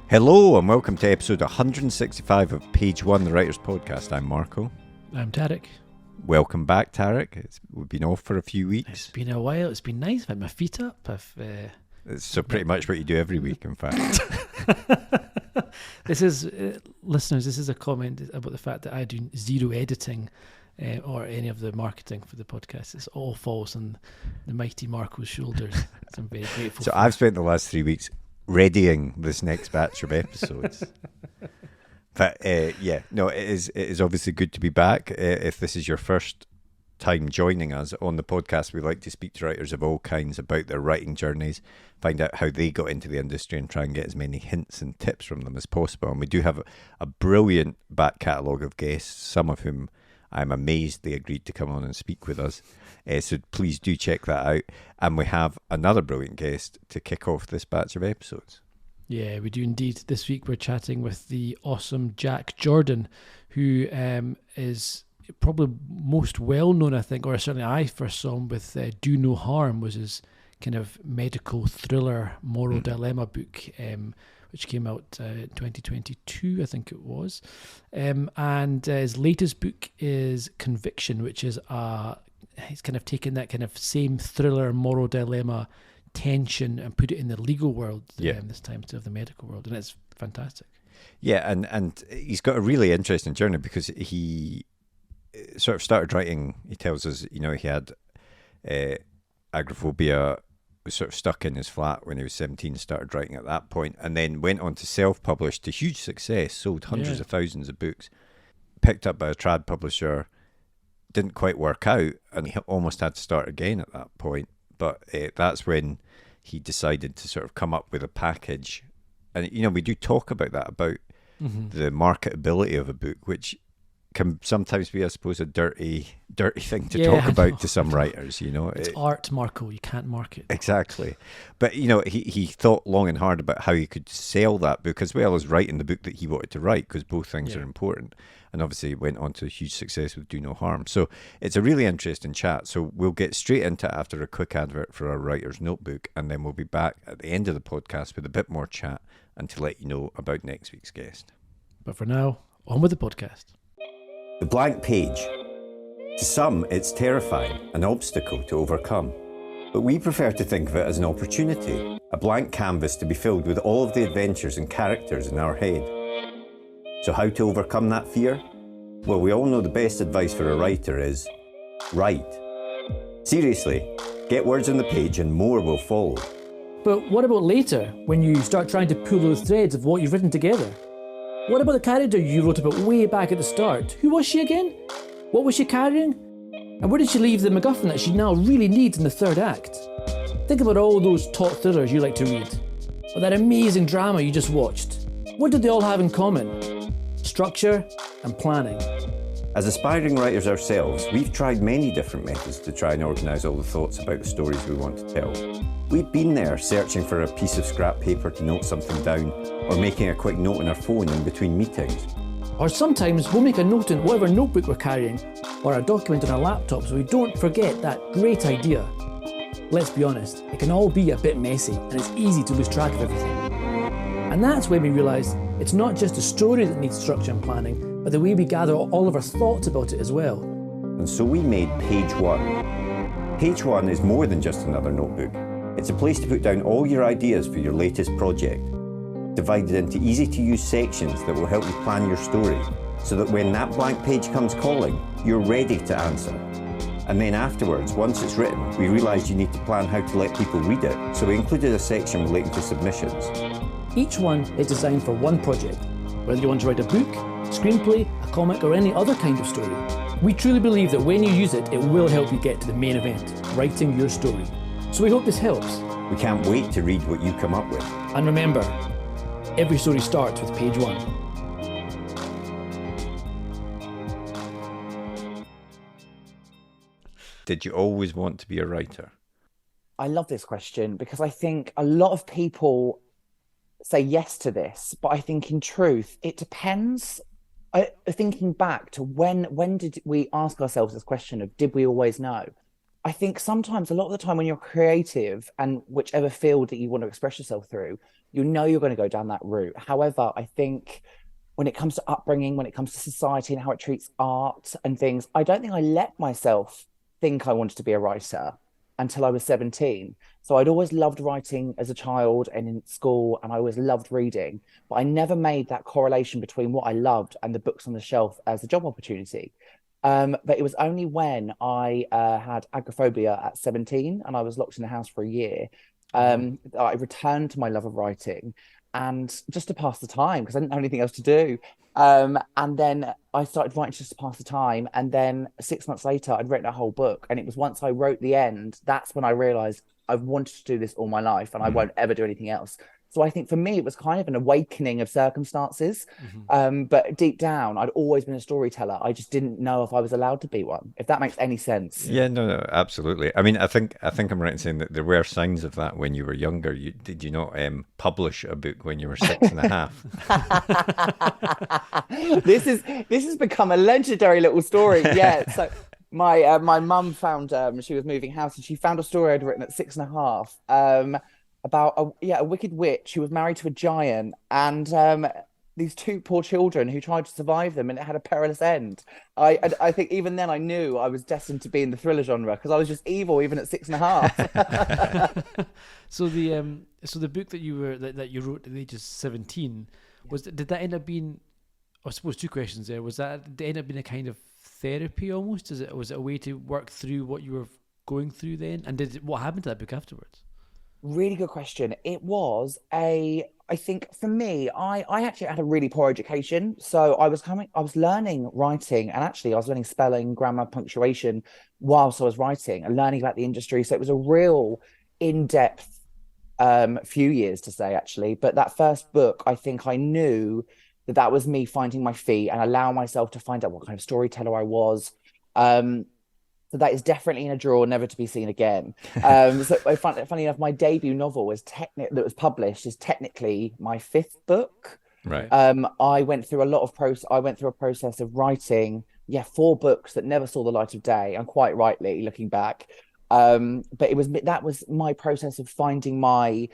Hello and welcome to episode 165 of Page One, the Writers Podcast. I'm Marco. I'm Tarek. Welcome back, Tarek. We've been off for a few weeks. It's been a while. It's been nice. I've had my feet up. So pretty much what you do every week, in fact. This is, listeners, this is a comment about the fact that I do zero editing or any of the marketing for the podcast. It's all falls on the mighty Marco's shoulders. So I'm very grateful. So I've spent the last 3 weeks readying this next batch of episodes. But it is obviously good to be back. If this is your first time joining us on the podcast, we like to speak to writers of all kinds about their writing journeys, find out how they got into the industry and try and get as many hints and tips from them as possible. And we do have a brilliant back catalogue of guests, some of whom I'm amazed they agreed to come on and speak with us. So please do check that out. And we have another brilliant guest to kick off this batch of episodes. Yeah, we do indeed. This week we're chatting with the awesome Jack Jordan, who is probably most well known, I think, or certainly I first saw him with Do No Harm, was his kind of medical thriller moral dilemma book, which came out in 2022, I think it was. And his latest book is Conviction, which is he's kind of taken that kind of same thriller moral dilemma tension and put it in the legal world this time instead of the medical world, and it's fantastic. Yeah, and he's got a really interesting journey because he sort of started writing. He tells us, he had agoraphobia, was sort of stuck in his flat when he was 17, started writing at that point, and then went on to self-publish to huge success, sold hundreds of thousands of books, picked up by a trad publisher, didn't quite work out, and he almost had to start again at that point. But that's when he decided to sort of come up with a package. And, we do talk about that, about the marketability of a book, which can sometimes be, I suppose, a dirty thing to talk about to some writers, It's art, Marco. You can't market. Exactly. But, he thought long and hard about how he could sell that book as well as writing the book that he wanted to write, because both things are important. And obviously went on to huge success with Do No Harm. So it's a really interesting chat. So we'll get straight into it after a quick advert for our writer's notebook, and then we'll be back at the end of the podcast with a bit more chat and to let you know about next week's guest. But for now, on with the podcast. The blank page. To some, it's terrifying, an obstacle to overcome. But we prefer to think of it as an opportunity, a blank canvas to be filled with all of the adventures and characters in our head. So how to overcome that fear? Well, we all know the best advice for a writer is write. Seriously, get words on the page and more will follow. But what about later, when you start trying to pull those threads of what you've written together? What about the character you wrote about way back at the start? Who was she again? What was she carrying? And where did she leave the MacGuffin that she now really needs in the third act? Think about all those top thrillers you like to read, or that amazing drama you just watched. What did they all have in common? Structure and planning. As aspiring writers ourselves, we've tried many different methods to try and organise all the thoughts about the stories we want to tell. We've been there searching for a piece of scrap paper to note something down, or making a quick note on our phone in between meetings. Or sometimes we'll make a note in whatever notebook we're carrying, or a document on our laptop so we don't forget that great idea. Let's be honest, it can all be a bit messy and it's easy to lose track of everything. And that's when we realise it's not just the story that needs structure and planning, but the way we gather all of our thoughts about it as well. And so we made Page One. Page One is more than just another notebook. It's a place to put down all your ideas for your latest project, divided into easy-to-use sections that will help you plan your story, so that when that blank page comes calling, you're ready to answer. And then afterwards, once it's written, we realised you need to plan how to let people read it, so we included a section relating to submissions. Each one is designed for one project, whether you want to write a book, screenplay, a comic, or any other kind of story. We truly believe that when you use it, it will help you get to the main event, writing your story. So we hope this helps. We can't wait to read what you come up with. And remember, every story starts with page one. Did you always want to be a writer? I love this question because I think a lot of people say yes to this, but I think in truth, it depends. Thinking back to when did we ask ourselves this question of, did we always know? I think sometimes a lot of the time when you're creative and whichever field that you want to express yourself through, you know you're going to go down that route. However, I think when it comes to upbringing, when it comes to society and how it treats art and things, I don't think I let myself think I wanted to be a writer until I was 17. So I'd always loved writing as a child and in school, and I always loved reading, but I never made that correlation between what I loved and the books on the shelf as a job opportunity. But it was only when I had agoraphobia at 17 and I was locked in the house for a year, that I returned to my love of writing and just to pass the time because I didn't have anything else to do. And then I started writing just to pass the time. And then 6 months later, I'd written a whole book. And it was once I wrote the end, that's when I realized I've wanted to do this all my life and I won't ever do anything else. So I think for me, it was kind of an awakening of circumstances. But deep down, I'd always been a storyteller. I just didn't know if I was allowed to be one, if that makes any sense. Yeah, no, no, absolutely. I mean, I think I'm right in saying that there were signs of that when you were younger. Did you not publish a book when you were 6.5? This has become a legendary little story. Yeah. So my mum found she was moving house and she found a story I'd written at 6.5 about a wicked witch who was married to a giant and these two poor children who tried to survive them and it had a perilous end. I think even then I knew I was destined to be in the thriller genre because I was just evil even at 6.5. So the book that you wrote at the age of 17 did that end up being, I suppose two questions there, did it end up being a kind of therapy almost? Was it a way to work through what you were going through then? And what happened to that book afterwards? Really good question. It was I think for me, I actually had a really poor education. So I was learning writing and actually I was learning spelling, grammar, punctuation whilst I was writing and learning about the industry. So it was a real in-depth few years to say actually. But that first book, I think I knew that was me finding my feet and allowing myself to find out what kind of storyteller I was. So that is definitely in a drawer, never to be seen again. So funny enough, my debut novel that was published is technically my fifth book. Right. I went through a process of writing, 4 books that never saw the light of day, and quite rightly, looking back. But that was my process of finding my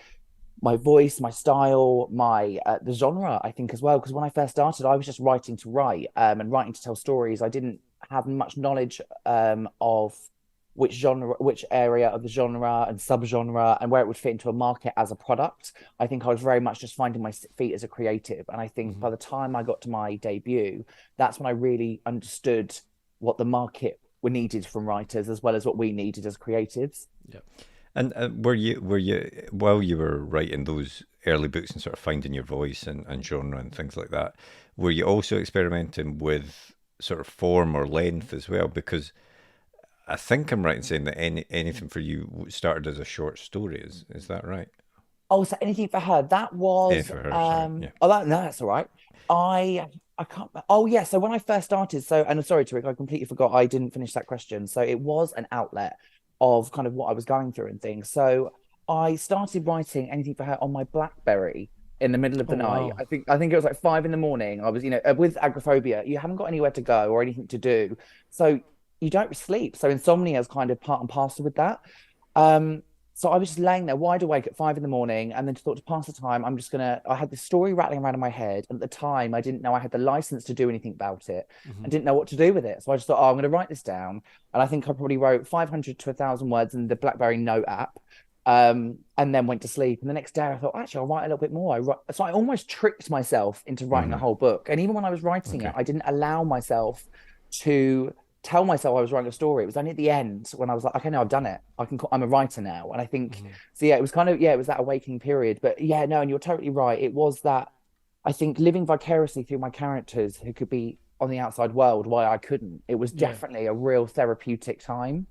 voice, my style, the genre, I think as well. Because when I first started, I was just writing to write and writing to tell stories. I didn't have much knowledge of which area of the genre and subgenre and where it would fit into a market as a product. I think I was very much just finding my feet as a creative. And I think by the time I got to my debut, that's when I really understood what the market were needed from writers as well as what we needed as creatives. Yeah. And were you while you were writing those early books and sort of finding your voice and genre and things like that, were you also experimenting with sort of form or length as well? Because I think I'm right in saying that anything for you started as a short story. Is that right? Oh, so anything for her? That was Anything for her, sorry, yeah. Oh, no, that's all right. I can't. Oh, yeah. So when I first started, and I'm sorry, Tariq, I completely forgot. I didn't finish that question. So it was an outlet of kind of what I was going through and things. So I started writing anything for her on my BlackBerry in the middle of the night. Wow. I think it was like 5 a.m. I was, with agoraphobia, you haven't got anywhere to go or anything to do, so you don't sleep. So insomnia is kind of part and parcel with that. So I was just laying there wide awake at 5 a.m. and then thought to pass the time, I had this story rattling around in my head. And at the time, I didn't know I had the license to do anything about it. I didn't know what to do with it. So I just thought, I'm going to write this down. And I think I probably wrote 500 to 1,000 words in the BlackBerry Note app. And then went to sleep. And the next day I thought, actually, I'll write a little bit more. So I almost tricked myself into writing a whole book. And even when I was writing it, I didn't allow myself to tell myself I was writing a story. It was only at the end when I was like, okay, no, I've done it. I'm a writer now. And I think, so yeah, it was kind of, it was that awakening period. But yeah, no, and you're totally right. It was that, I think, living vicariously through my characters who could be on the outside world, why I couldn't. It was definitely a real therapeutic time.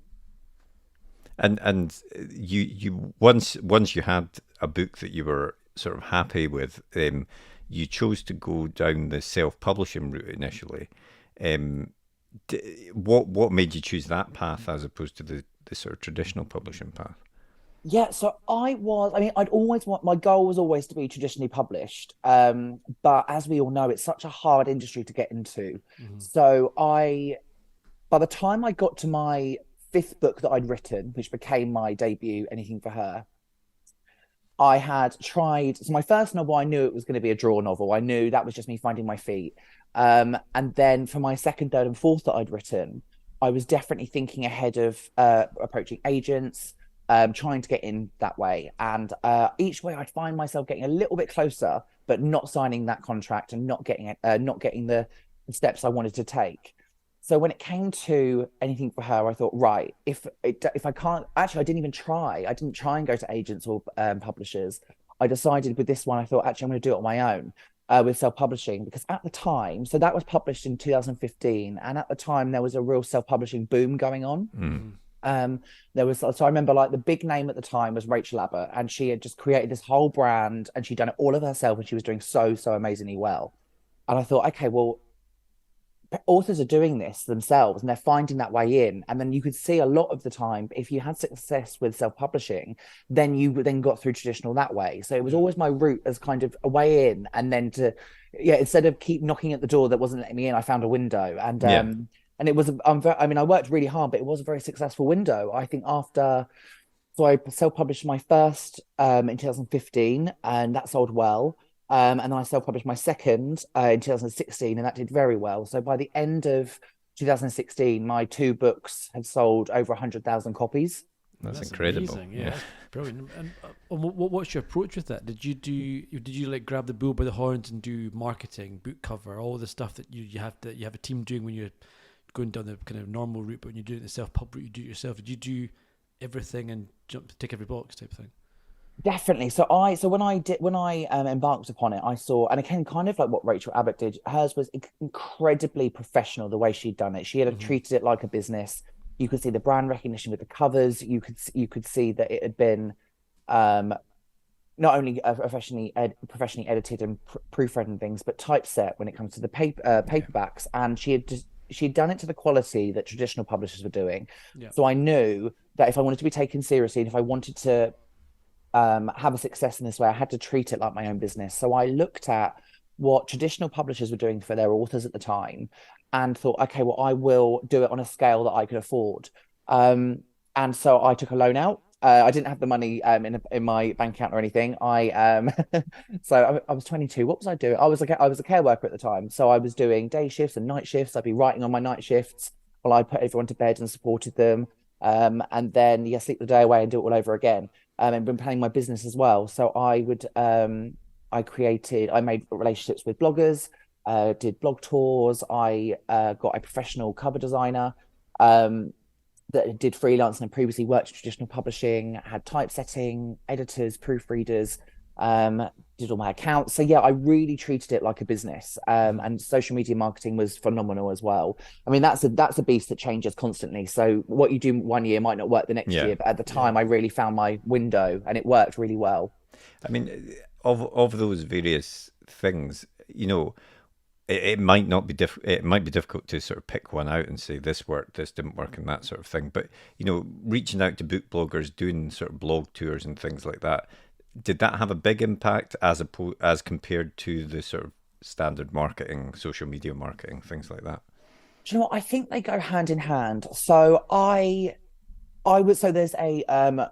And you once you had a book that you were sort of happy with, you chose to go down the self-publishing route initially. What made you choose that path as opposed to the sort of traditional publishing path? Yeah, so my goal was always to be traditionally published. But as we all know, it's such a hard industry to get into. So by the time I got to my fifth book that I'd written, which became my debut, Anything for Her, I had tried. So my first novel, I knew it was going to be a draw novel. I knew that was just me finding my feet. And then for my second, third, and fourth that I'd written, I was definitely thinking ahead of approaching agents, trying to get in that way. And each way, I'd find myself getting a little bit closer, but not signing that contract and not getting the steps I wanted to take. So when it came to Anything for Her, I thought, right, if I can't, actually, I didn't even try. I didn't try and go to agents or publishers. I decided with this one, I thought, actually, I'm going to do it on my own with self-publishing, because at the time, so that was published in 2015, and at the time there was a real self-publishing boom going on. There was, so I remember like the big name at the time was Rachel Abbott, and she had just created this whole brand, and she'd done it all of herself, and she was doing so amazingly well. And I thought, okay, well, authors are doing this themselves and they're finding that way in. And then you could see a lot of the time, if you had success with self-publishing, then you then got through traditional that way. So it was always my route as kind of a way in, and then to, instead of keep knocking at the door that wasn't letting me in, I found a window. And it was, I mean, I worked really hard, but it was a very successful window. I think so I self-published my first in 2015, and that sold well. And then I self-published my second in 2016, and that did very well. So by the end of 2016, my two books had sold over 100,000 copies. That's incredible. Amazing. Yeah, that's brilliant. And what's your approach with that? Did you like grab the bull by the horns and do marketing, book cover, all the stuff that you have a team doing when you're going down the kind of normal route, but when you're doing the self-pub route, you do it yourself? Did you do everything and tick every box type thing? Definitely. So when I embarked upon it, I saw, and again, kind of like what Rachel Abbott did, hers was incredibly professional the way she'd done it. She had treated it like a business. You could see the brand recognition with the covers. You could see that it had been not only professionally edited and proofread and things, but typeset when it comes to the paperbacks. And she'd done it to the quality that traditional publishers were doing. Yeah. So I knew that if I wanted to be taken seriously, and if I wanted to have a success in this way, I had to treat it like my own business. So I looked at what traditional publishers were doing for their authors at the time and thought, okay, well, I will do it on a scale that I could afford. And so I took a loan out. I didn't have the money in my bank account or anything. So I was 22. What was I doing? I was a care worker at the time. So I was doing day shifts and night shifts. I'd be writing on my night shifts while I put everyone to bed and supported them. And then sleep the day away and do it all over again. And been planning my business as well. So I made relationships with bloggers, did blog tours. I got a professional cover designer that did freelance and previously worked in traditional publishing, had typesetting, editors, proofreaders, did all my accounts. So I really treated it like a business. And social media marketing was phenomenal as well. I mean, that's a beast that changes constantly. So what you do one year might not work the next year, but at the time I really found my window and it worked really well. I mean, of those various things, it might not be it might be difficult to sort of pick one out and say this worked, this didn't work, and that sort of thing. But reaching out to book bloggers, doing sort of blog tours and things like that, did that have a big impact as compared to the sort of standard marketing, social media marketing, things like that? Do you know what? I think they go hand in hand. So there's a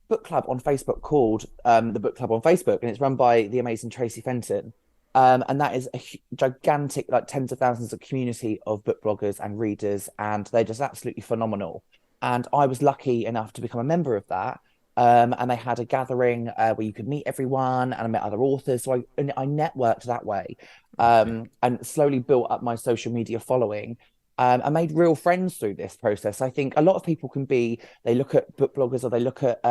book club on Facebook called the Book Club on Facebook, and it's run by the amazing Tracy Fenton. And that is a gigantic, like tens of thousands of community of book bloggers and readers, and they're just absolutely phenomenal. And I was lucky enough to become a member of that. And they had a gathering where you could meet everyone, and I met other authors. So I networked that way, and slowly built up my social media following. I made real friends through this process. I think a lot of people they look at book bloggers or they look at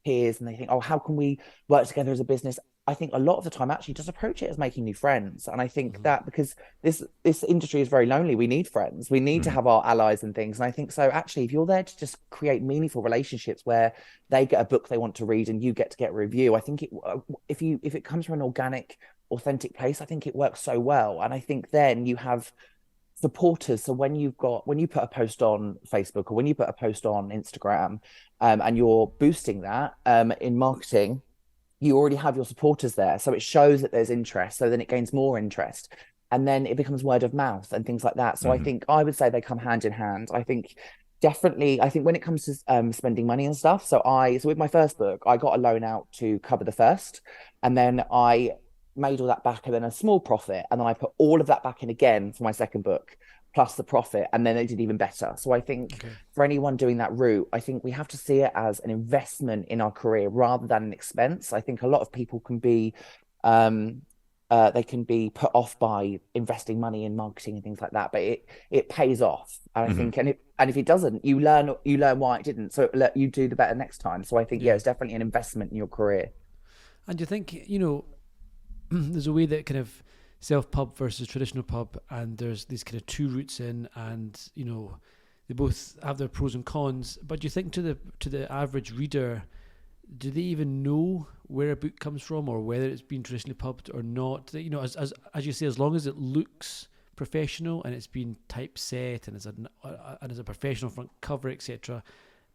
peers and they think, oh, how can we work together as a business? I think a lot of the time actually just approach it as making new friends. And I think that because this industry is very lonely, we need friends. We need to have our allies and things. And I think so actually, if you're there to just create meaningful relationships where they get a book they want to read and you get to get a review, I think if it comes from an organic, authentic place, I think it works so well. And I think then you have supporters. So when you put a post on Facebook or when you put a post on Instagram, and you're boosting that in marketing, you already have your supporters there. So it shows that there's interest. So then it gains more interest. And then it becomes word of mouth and things like that. So I think I would say they come hand in hand. I think definitely, I think when it comes to spending money and stuff, so with my first book, I got a loan out to cover the first, and then I made all that back and then a small profit, and then I put all of that back in again for my second book, plus the profit, and then they did even better. So I think for anyone doing that route, I think we have to see it as an investment in our career rather than an expense. I think a lot of people can be they can be put off by investing money in marketing and things like that, but it pays off. And I think, and if it doesn't, you learn why it didn't. So you do the better next time. So I think, it's definitely an investment in your career. And you think, there's a way that kind of self-pub versus traditional pub, and there's these kind of two routes in, and, they both have their pros and cons. But do you think to the average reader, do they even know where a book comes from or whether it's been traditionally pubbed or not? As you say, as long as it looks professional and it's been typeset and it's a professional front cover, etc.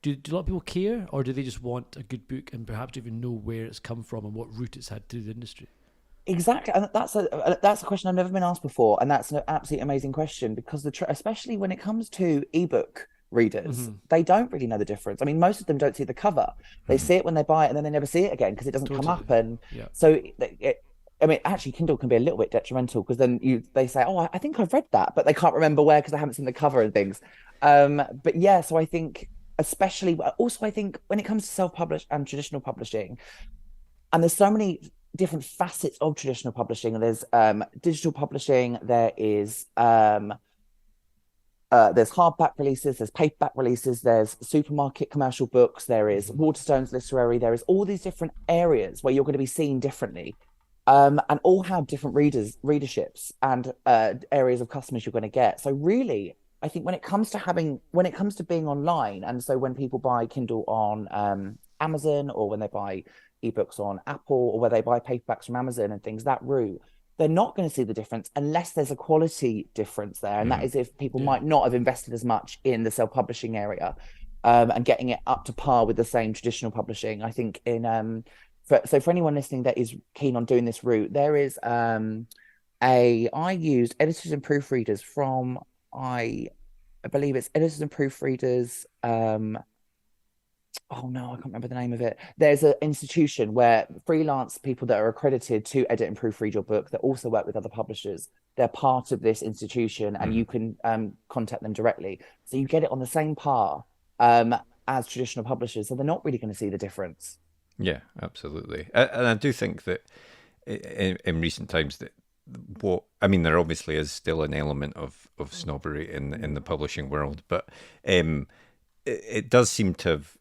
Do a lot of people care, or do they just want a good book and perhaps even know where it's come from and what route it's had through the industry? Exactly, and that's a question I've never been asked before, and that's an absolutely amazing question because especially when it comes to ebook readers, they don't really know the difference. I mean, most of them don't see the cover; they see it when they buy it, and then they never see it again because it doesn't come up. And so, I mean, actually, Kindle can be a little bit detrimental because then they say, "Oh, I think I've read that," but they can't remember where because they haven't seen the cover and things. But yeah, so I think, especially also, I think when it comes to self-published and traditional publishing, and there's so many different facets of traditional publishing. There's digital publishing. There's hardback releases. There's paperback releases. There's supermarket commercial books. There is Waterstones literary. There is all these different areas where you're going to be seen differently, and all have different readerships and areas of customers you're going to get. So really, I think when it comes to being online, and so when people buy Kindle on Amazon, or when they buy ebooks on Apple, or where they buy paperbacks from Amazon and things, that route, they're not going to see the difference unless there's a quality difference there. And that is if people might not have invested as much in the self-publishing area and getting it up to par with the same traditional publishing. I think for anyone listening that is keen on doing this route, there is I used editors and proofreaders from I believe it's editors and proofreaders oh no, I can't remember the name of it. There's an institution where freelance people that are accredited to edit and proofread your book that also work with other publishers, they're part of this institution, and you can contact them directly. So you get it on the same par as traditional publishers. So they're not really going to see the difference. Yeah, absolutely. And I do think that in recent times that there obviously is still an element of snobbery in the publishing world, but it does seem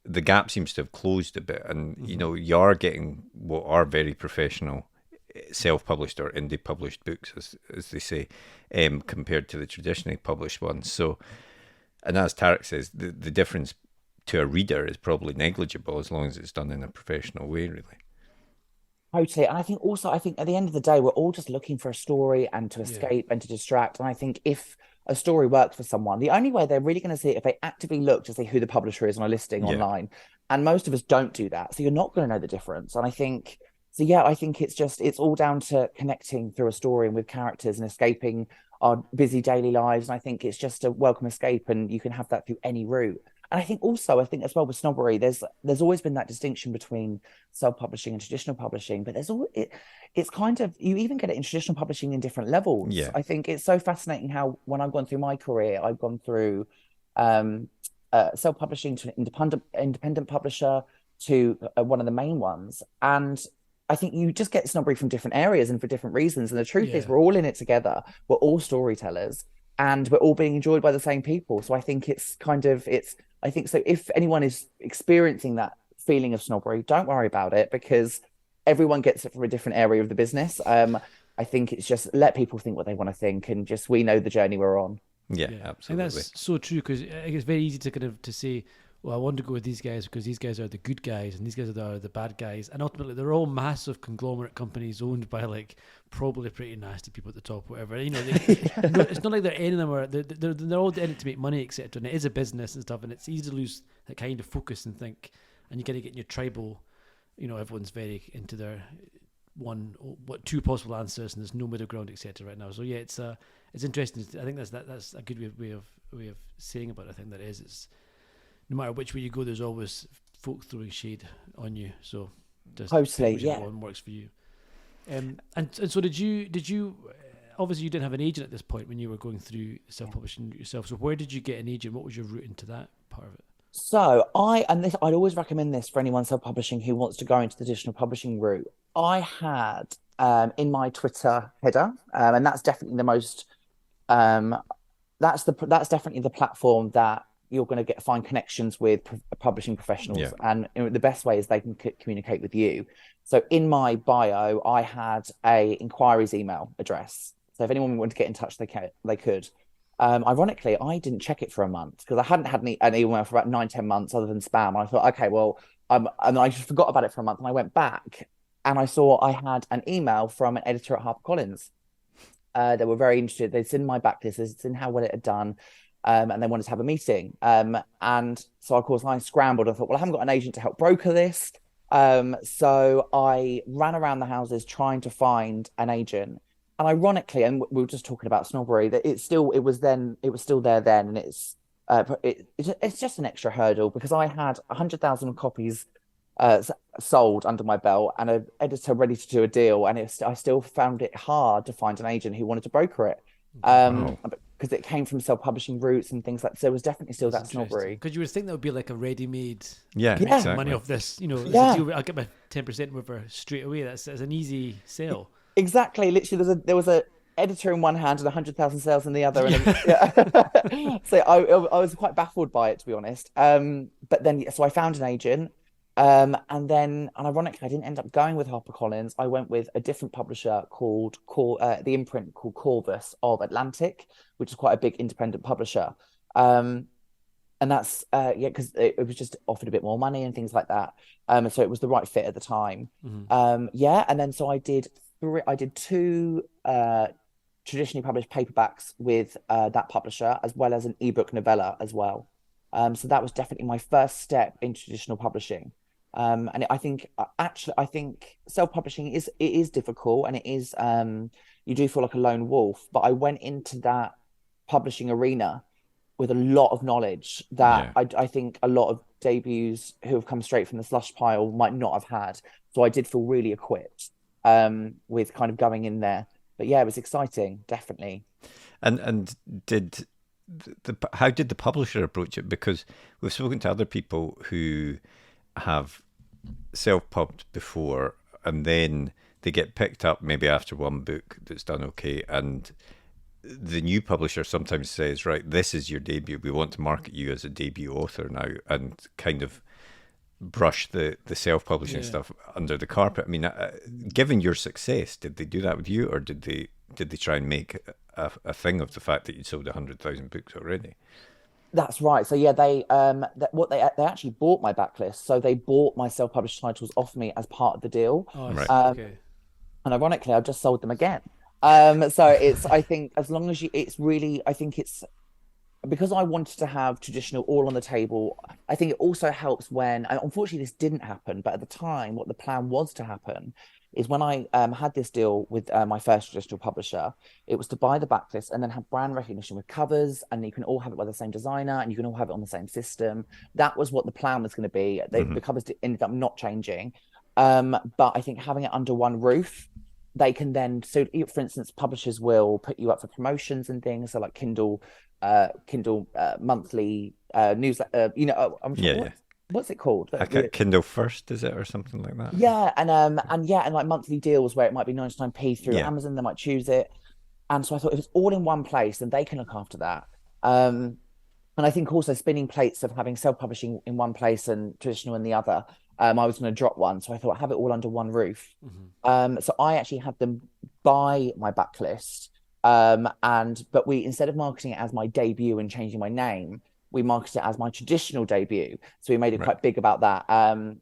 the gap seems to have closed a bit, and you are getting what are very professional self-published or indie published books, as they say, compared to the traditionally published ones. So, and as Tarek says, the difference to a reader is probably negligible as long as it's done in a professional way, really. Totally. And I think at the end of the day, we're all just looking for a story and to escape and to distract. And I think if a story works for someone, the only way they're really going to see it if they actively look to see who the publisher is on a listing online. And most of us don't do that. So you're not going to know the difference. And I think it's all down to connecting through a story and with characters and escaping our busy daily lives. And I think it's just a welcome escape, and you can have that through any route. And I think as well with snobbery, there's always been that distinction between self-publishing and traditional publishing, but it's kind of, you even get it in traditional publishing in different levels. Yeah. I think it's so fascinating how when I've gone through my career, I've gone through self-publishing to an independent publisher to one of the main ones. And I think you just get snobbery from different areas and for different reasons. And the truth is we're all in it together. We're all storytellers, and we're all being enjoyed by the same people. So I think I think so if anyone is experiencing that feeling of snobbery, don't worry about it, because everyone gets it from a different area of the business. I think it's just let people think what they want to think, and just we know the journey we're on. Yeah, absolutely. And that's so true, because it's very easy to to say, well, I want to go with these guys because these guys are the good guys and these guys are the bad guys. And ultimately, they're all massive conglomerate companies owned by probably pretty nasty people at the top, whatever. It's not like they're any of them are, they're all in it to make money, etc. And it is a business and stuff, and it's easy to lose that kind of focus and think, and you got to get in your tribal, everyone's very into their two possible answers, and there's no middle ground, etc. right now. So it's interesting. I think that's a good way of saying about it. I think that is. no matter which way you go, there's always folk throwing shade on you. So just Totally, whichever yeah. one works for you. And so did you obviously you didn't have an agent at this point when you were going through self-publishing yourself. So where did you get an agent? What was your route into that part of it? So I'd always recommend this for anyone self-publishing who wants to go into the traditional publishing route. I had in my Twitter header, and that's definitely the most that's definitely the platform that you're going to find connections with publishing professionals, and the best way is they can communicate with you. So in my bio, I had a inquiries email address. So if anyone wanted to get in touch, they could. Ironically, I didn't check it for a month because I hadn't had an email for about 9-10 months other than spam. And I thought, okay, well, and I just forgot about it for a month. And I went back and I saw I had an email from an editor at HarperCollins. They were very interested. They'd seen my backlist, they'd seen how well it had done, and they wanted to have a meeting. And so, of course, I scrambled. I thought, well, I haven't got an agent to help broker this. So I ran around the houses trying to find an agent. And ironically, and we were just talking about snobbery, that it was still there then, and it's just an extra hurdle because I had 100,000 copies sold under my belt and an editor ready to do a deal, and I still found it hard to find an agent who wanted to broker it, because it came from self-publishing routes and things like that. So it was definitely still that snobbery. Because you would think that would be like a ready-made, exactly. money off this, I'll get my 10% with her straight away. That's an easy sale. Exactly. Literally, there was a editor in one hand and 100,000 sales in the other. And so I was quite baffled by it, to be honest. But then, so I found an agent. And ironically, I didn't end up going with HarperCollins. I went with a different publisher called the imprint called Corvus of Atlantic, which is quite a big independent publisher. And that's because it was just offered a bit more money and things like that. So it was the right fit at the time. And then so I did two traditionally published paperbacks with that publisher, as well as an ebook novella as well. So that was definitely my first step in traditional publishing. And I think self-publishing is difficult, and it is you do feel like a lone wolf. But I went into that publishing arena with a lot of knowledge that I think a lot of debuts who have come straight from the slush pile might not have had. So I did feel really equipped with kind of going in there. But yeah, it was exciting, definitely. And how did the publisher approach it? Because we've spoken to other people who have self-pubbed before, and then they get picked up maybe after one book that's done okay, and the new publisher sometimes says, right, this is your debut, we want to market you as a debut author now, and kind of brush the self-publishing stuff under the carpet. I mean, given your success, did they do that with you, or did they try and make a thing of the fact that you'd sold 100,000 books already? That's right. So yeah, they actually bought my backlist. So they bought my self-published titles off me as part of the deal. Right. And ironically, I've just sold them again. So I think as long as I think it's because I wanted to have traditional all on the table. I think it also helps when, and unfortunately this didn't happen, but at the time, what the plan was to happen is when I had this deal with my first traditional publisher, it was to buy the backlist and then have brand recognition with covers, and you can all have it by the same designer and you can all have it on the same system. That was what the plan was going to be. The covers ended up not changing. But I think having it under one roof, they can then, so for instance, publishers will put you up for promotions and things. So like Kindle monthly newsletter, what's it called? Kindle First, is it, or something like that? Yeah, and like monthly deals where it might be 99p through Amazon, they might choose it. And so I thought if it's all in one place, then they can look after that. And I think also spinning plates of having self-publishing in one place and traditional in the other. I was going to drop one, so I thought I'd have it all under one roof. So I actually had them buy my backlist. But we, instead of marketing it as my debut and changing my name, we marketed it as my traditional debut. So we made it quite big about that.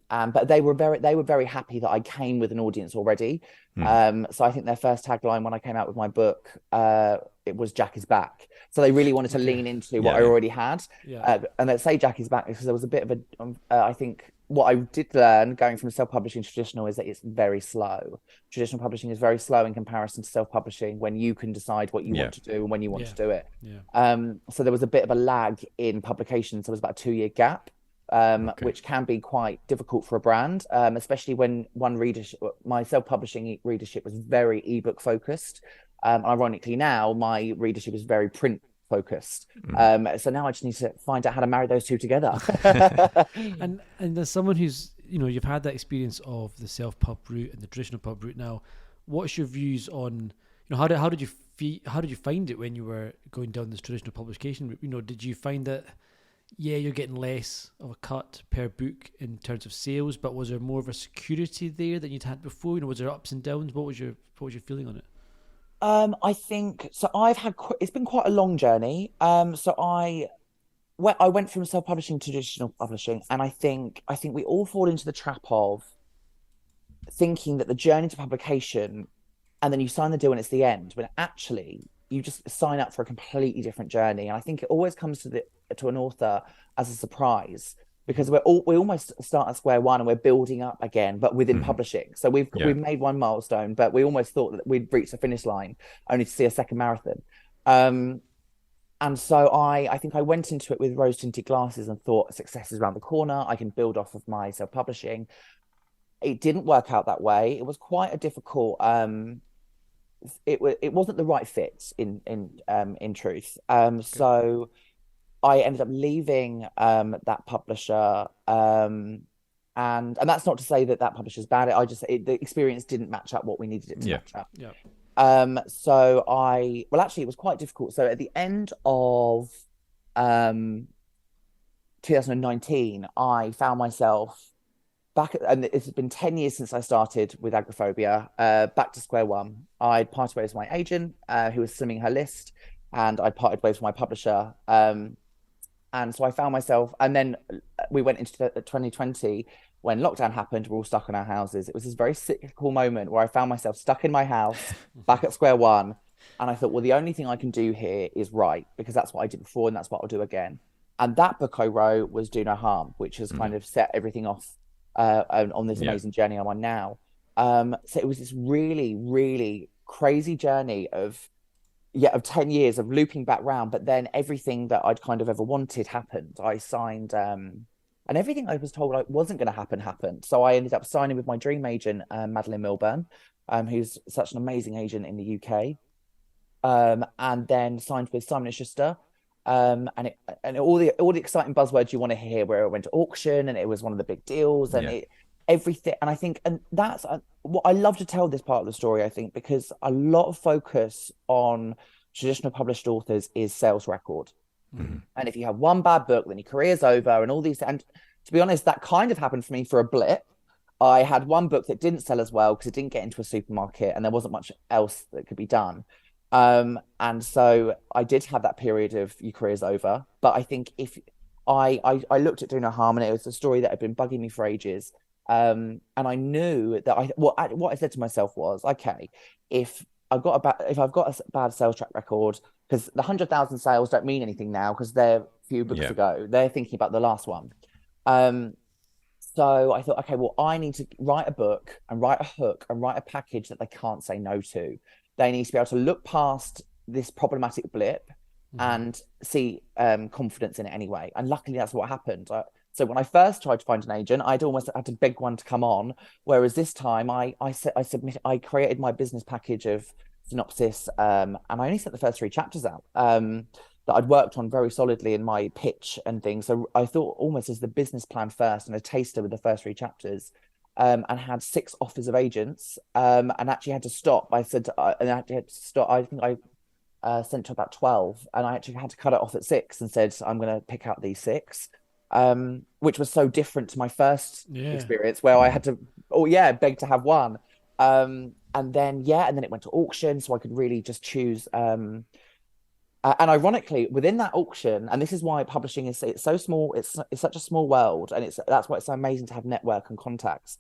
But they were very happy that I came with an audience already. So I think their first tagline when I came out with my book, it was "Jack is back." So they really wanted to lean into what I already had. And they say Jack is back because there was a bit of I think what I did learn going from self-publishing to traditional is that it's very slow. Traditional publishing is very slow in comparison to self-publishing when you can decide what you want to do and when you want to do it. So there was a bit of a lag in publication. So it was about a 2-year gap. which can be quite difficult for a brand, especially when my self-publishing readership was very ebook focused. Ironically, now my readership is very print focused. So now I just need to find out how to marry those two together. And as someone who's, you've had that experience of the self-pub route and the traditional pub route now, what's your views on, how did you find it when you were going down this traditional publication route? Did you find that, you're getting less of a cut per book in terms of sales, but was there more of a security there than you'd had before? Was there ups and downs? What was your feeling on it? I think so. It's been quite a long journey. So I went from self-publishing to traditional publishing, and I think we all fall into the trap of thinking that the journey to publication, and then you sign the deal and it's the end, when actually you just sign up for a completely different journey. And I think it always comes to an author as a surprise, because we almost start at square one and we're building up again, but within publishing. So we've made one milestone, but we almost thought that we'd reached the finish line only to see a second marathon. And so I think I went into it with rose-tinted glasses and thought success is around the corner. I can build off of my self-publishing. It didn't work out that way. It was quite a difficult. It wasn't the right fit in truth. So I ended up leaving that publisher, and that's not to say that publisher's bad. The experience didn't match up what we needed it to match up. Yeah. So actually it was quite difficult. So at the end of 2019, I found myself back, and it's been 10 years since I started with Agoraphobia, back to square one. I'd parted ways with my agent, who was slimming her list, and I parted ways with my publisher. And so I found myself, and then we went into 2020 when lockdown happened. We're all stuck in our houses. It was this very cyclical moment where I found myself stuck in my house, back at square one. And I thought, well, the only thing I can do here is write, because that's what I did before and that's what I'll do again. And that book I wrote was Do No Harm, which has kind of set everything off on this amazing journey I'm on now. So it was this really, really crazy journey of 10 years of looping back round, but then everything that I'd kind of ever wanted happened. I signed, and everything I was told wasn't going to happen happened. So I ended up signing with my dream agent, Madeline Milburn, who's such an amazing agent in the UK, and then signed with Simon & Schuster, and all the exciting buzzwords you want to hear, where it went to auction and it was one of the big deals, and everything. And I think, and that's what I love to tell this part of the story, I think, because a lot of focus on traditional published authors is sales record. And if you have one bad book, then your career's over, and all these. And to be honest, that kind of happened for me for a blip. I had one book that didn't sell as well because it didn't get into a supermarket and there wasn't much else that could be done. And so I did have that period of your career's over. But I think if I looked at Do No Harm, and it was a story that had been bugging me for ages. And I knew that what I said to myself was, okay, if I've got a bad sales track record, because the 100,000 sales don't mean anything now because they're a few books ago. They're thinking about the last one. So I thought, okay, well, I need to write a book and write a hook and write a package that they can't say no to. They need to be able to look past this problematic blip and see confidence in it anyway. And luckily, that's what happened. So when I first tried to find an agent, I'd almost had to beg one to come on. Whereas this time, I created my business package of synopsis, and I only sent the first 3 chapters out that I'd worked on very solidly in my pitch and things. So I thought almost as the business plan first and a taster with the first 3 chapters, and had 6 offers of agents, and actually had to stop. I said, and I had to stop. I think I sent to about 12, and I actually had to cut it off at 6 and said, I'm going to pick out these 6. Which was so different to my first experience where I had to, beg to have one. And then it went to auction, so I could really just choose. And ironically, within that auction, and this is why publishing it's so small, it's such a small world, and that's why it's so amazing to have network and contacts.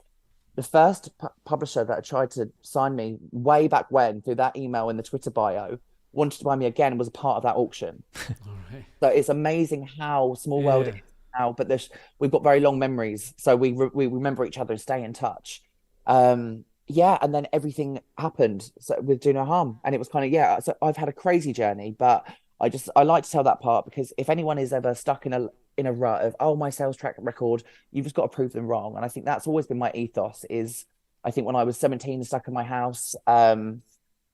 The first publisher that tried to sign me way back when through that email in the Twitter bio wanted to buy me again, was a part of that auction. All right. So it's amazing how small world it is now, but we've got very long memories, so we remember each other and stay in touch. And then everything happened with Do No Harm, and it was kind of so I've had a crazy journey, but I like to tell that part, because if anyone is ever stuck in in a rut of, oh, my sales track record, you've just got to prove them wrong. And I think that's always been my ethos. Is I think when I was 17 stuck in my house, I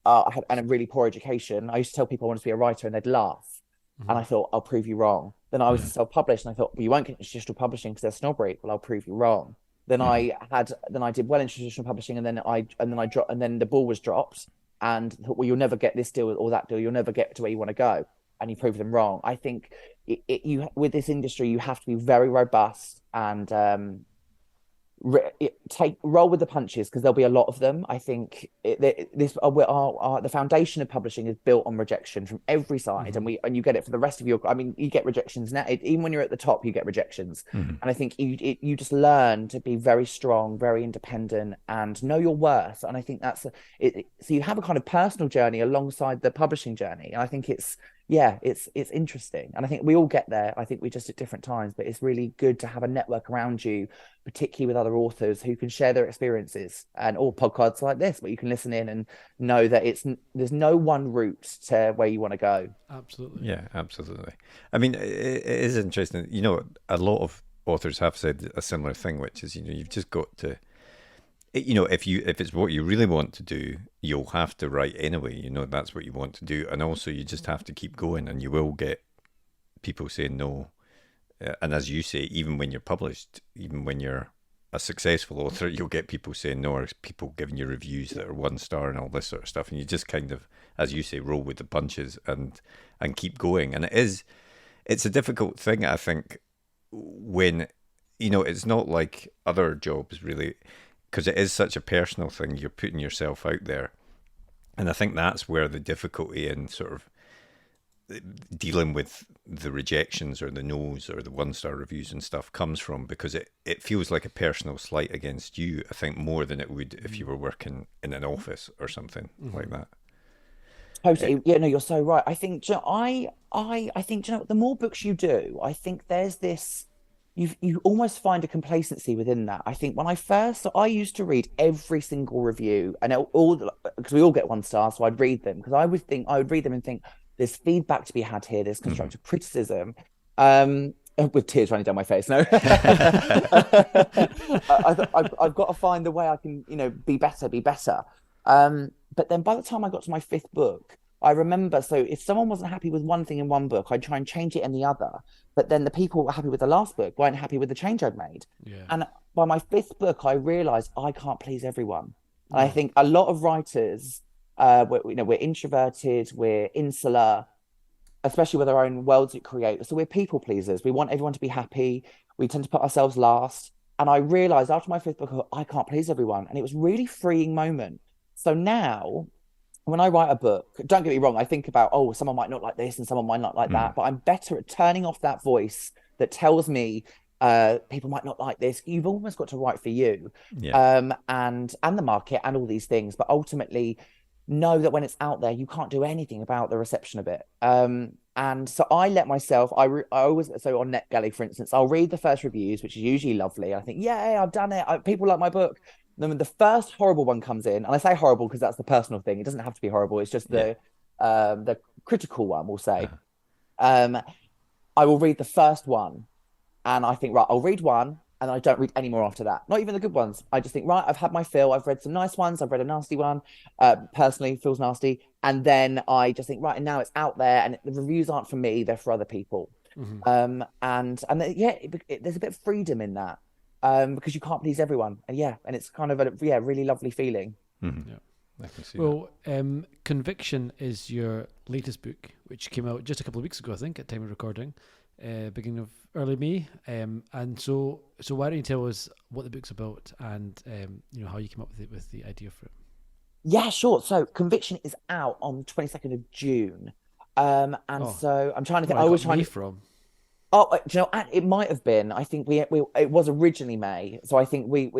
had and a really poor education, I used to tell people I wanted to be a writer and they'd laugh. And I thought, I'll prove you wrong. Then I was self-published and I thought, well, you won't get into traditional publishing because they're snobbery. Well, I'll prove you wrong. Then I did well in traditional publishing, and then I dropped, and then the ball was dropped, and thought, well, you'll never get this deal or that deal. You'll never get to where you want to go, and you prove them wrong. I think you with this industry, you have to be very robust and roll with the punches, because there'll be a lot of them. I think the foundation of publishing is built on rejection from every side, and you get it for the rest of your. I mean, you get rejections now. Even when you're at the top, you get rejections, and I think you just learn to be very strong, very independent, and know your worth. And I think that's it. So you have a kind of personal journey alongside the publishing journey, and I think it's interesting, and I think we all get there. I think we just at different times, but it's really good to have a network around you, particularly with other authors who can share their experiences, and all podcasts like this where you can listen in and know that there's no one route to where you want to go. Absolutely. Yeah, absolutely. I mean, it is interesting. You know, a lot of authors have said a similar thing, which is, you've just got to, if it's what you really want to do, you'll have to write anyway. That's what you want to do, and also you just have to keep going, and you will get people saying no. And as you say, even when you're published, even when you're a successful author, you'll get people saying no, or people giving you reviews that are 1 star and all this sort of stuff, and you just kind of, as you say, roll with the punches and keep going. And it's a difficult thing, I think, when it's not like other jobs really, because it is such a personal thing. You're putting yourself out there. And I think that's where the difficulty in sort of dealing with the rejections or the no's or the 1 star reviews and stuff comes from, because it feels like a personal slight against you, I think, more than it would if you were working in an office or something like that. Totally. Yeah, no, you're so right. I think, I think, the more books you do, I think there's this, you almost find a complacency within that. I think when I used to read every single review, and because we all get 1 star, so I'd read them, because I would read them and think, there's feedback to be had here, there's constructive criticism, with tears running down my face. No, I've got to find the way I can, be better. But then by the time I got to my 5th book, I remember, so if someone wasn't happy with one thing in one book, I'd try and change it in the other. But then the people who were happy with the last book weren't happy with the change I'd made. Yeah. And by my 5th book, I realized I can't please everyone. And I think a lot of writers, we're introverted, we're insular, especially with our own worlds we create. So we're people pleasers. We want everyone to be happy. We tend to put ourselves last. And I realized after my 5th book, I can't please everyone. And it was a really freeing moment. So now, when I write a book, don't get me wrong, I think about, someone might not like this and someone might not like that, but I'm better at turning off that voice that tells me people might not like this. You've almost got to write for you, and the market and all these things, but ultimately know that when it's out there, you can't do anything about the reception of it. And so I let myself, I always, so on NetGalley, for instance, I'll read the first reviews, which is usually lovely. I think, yeah, I've done it. People like my book. Then when the first horrible one comes in, and I say horrible because that's the personal thing. It doesn't have to be horrible. It's just the critical one, we'll say. I will read the first one, and I think, right, I'll read one, and I don't read any more after that. Not even the good ones. I just think, right, I've had my fill. I've read some nice ones. I've read a nasty one. Personally, feels nasty. And then I just think, right, and now it's out there, and the reviews aren't for me. They're for other people. And there's a bit of freedom in that. Because you can't please everyone, and it's kind of a really lovely feeling. Yeah, I can see. Well, Conviction is your latest book, which came out just a couple of weeks ago, I think, at time of recording, beginning of early May. And so why don't you tell us what the book's about, and how you came up with the idea for it? Yeah, sure. So Conviction is out on the 22nd of June, so I'm trying to think. I was trying from. Oh, it might have been. I think it was originally May, so I think we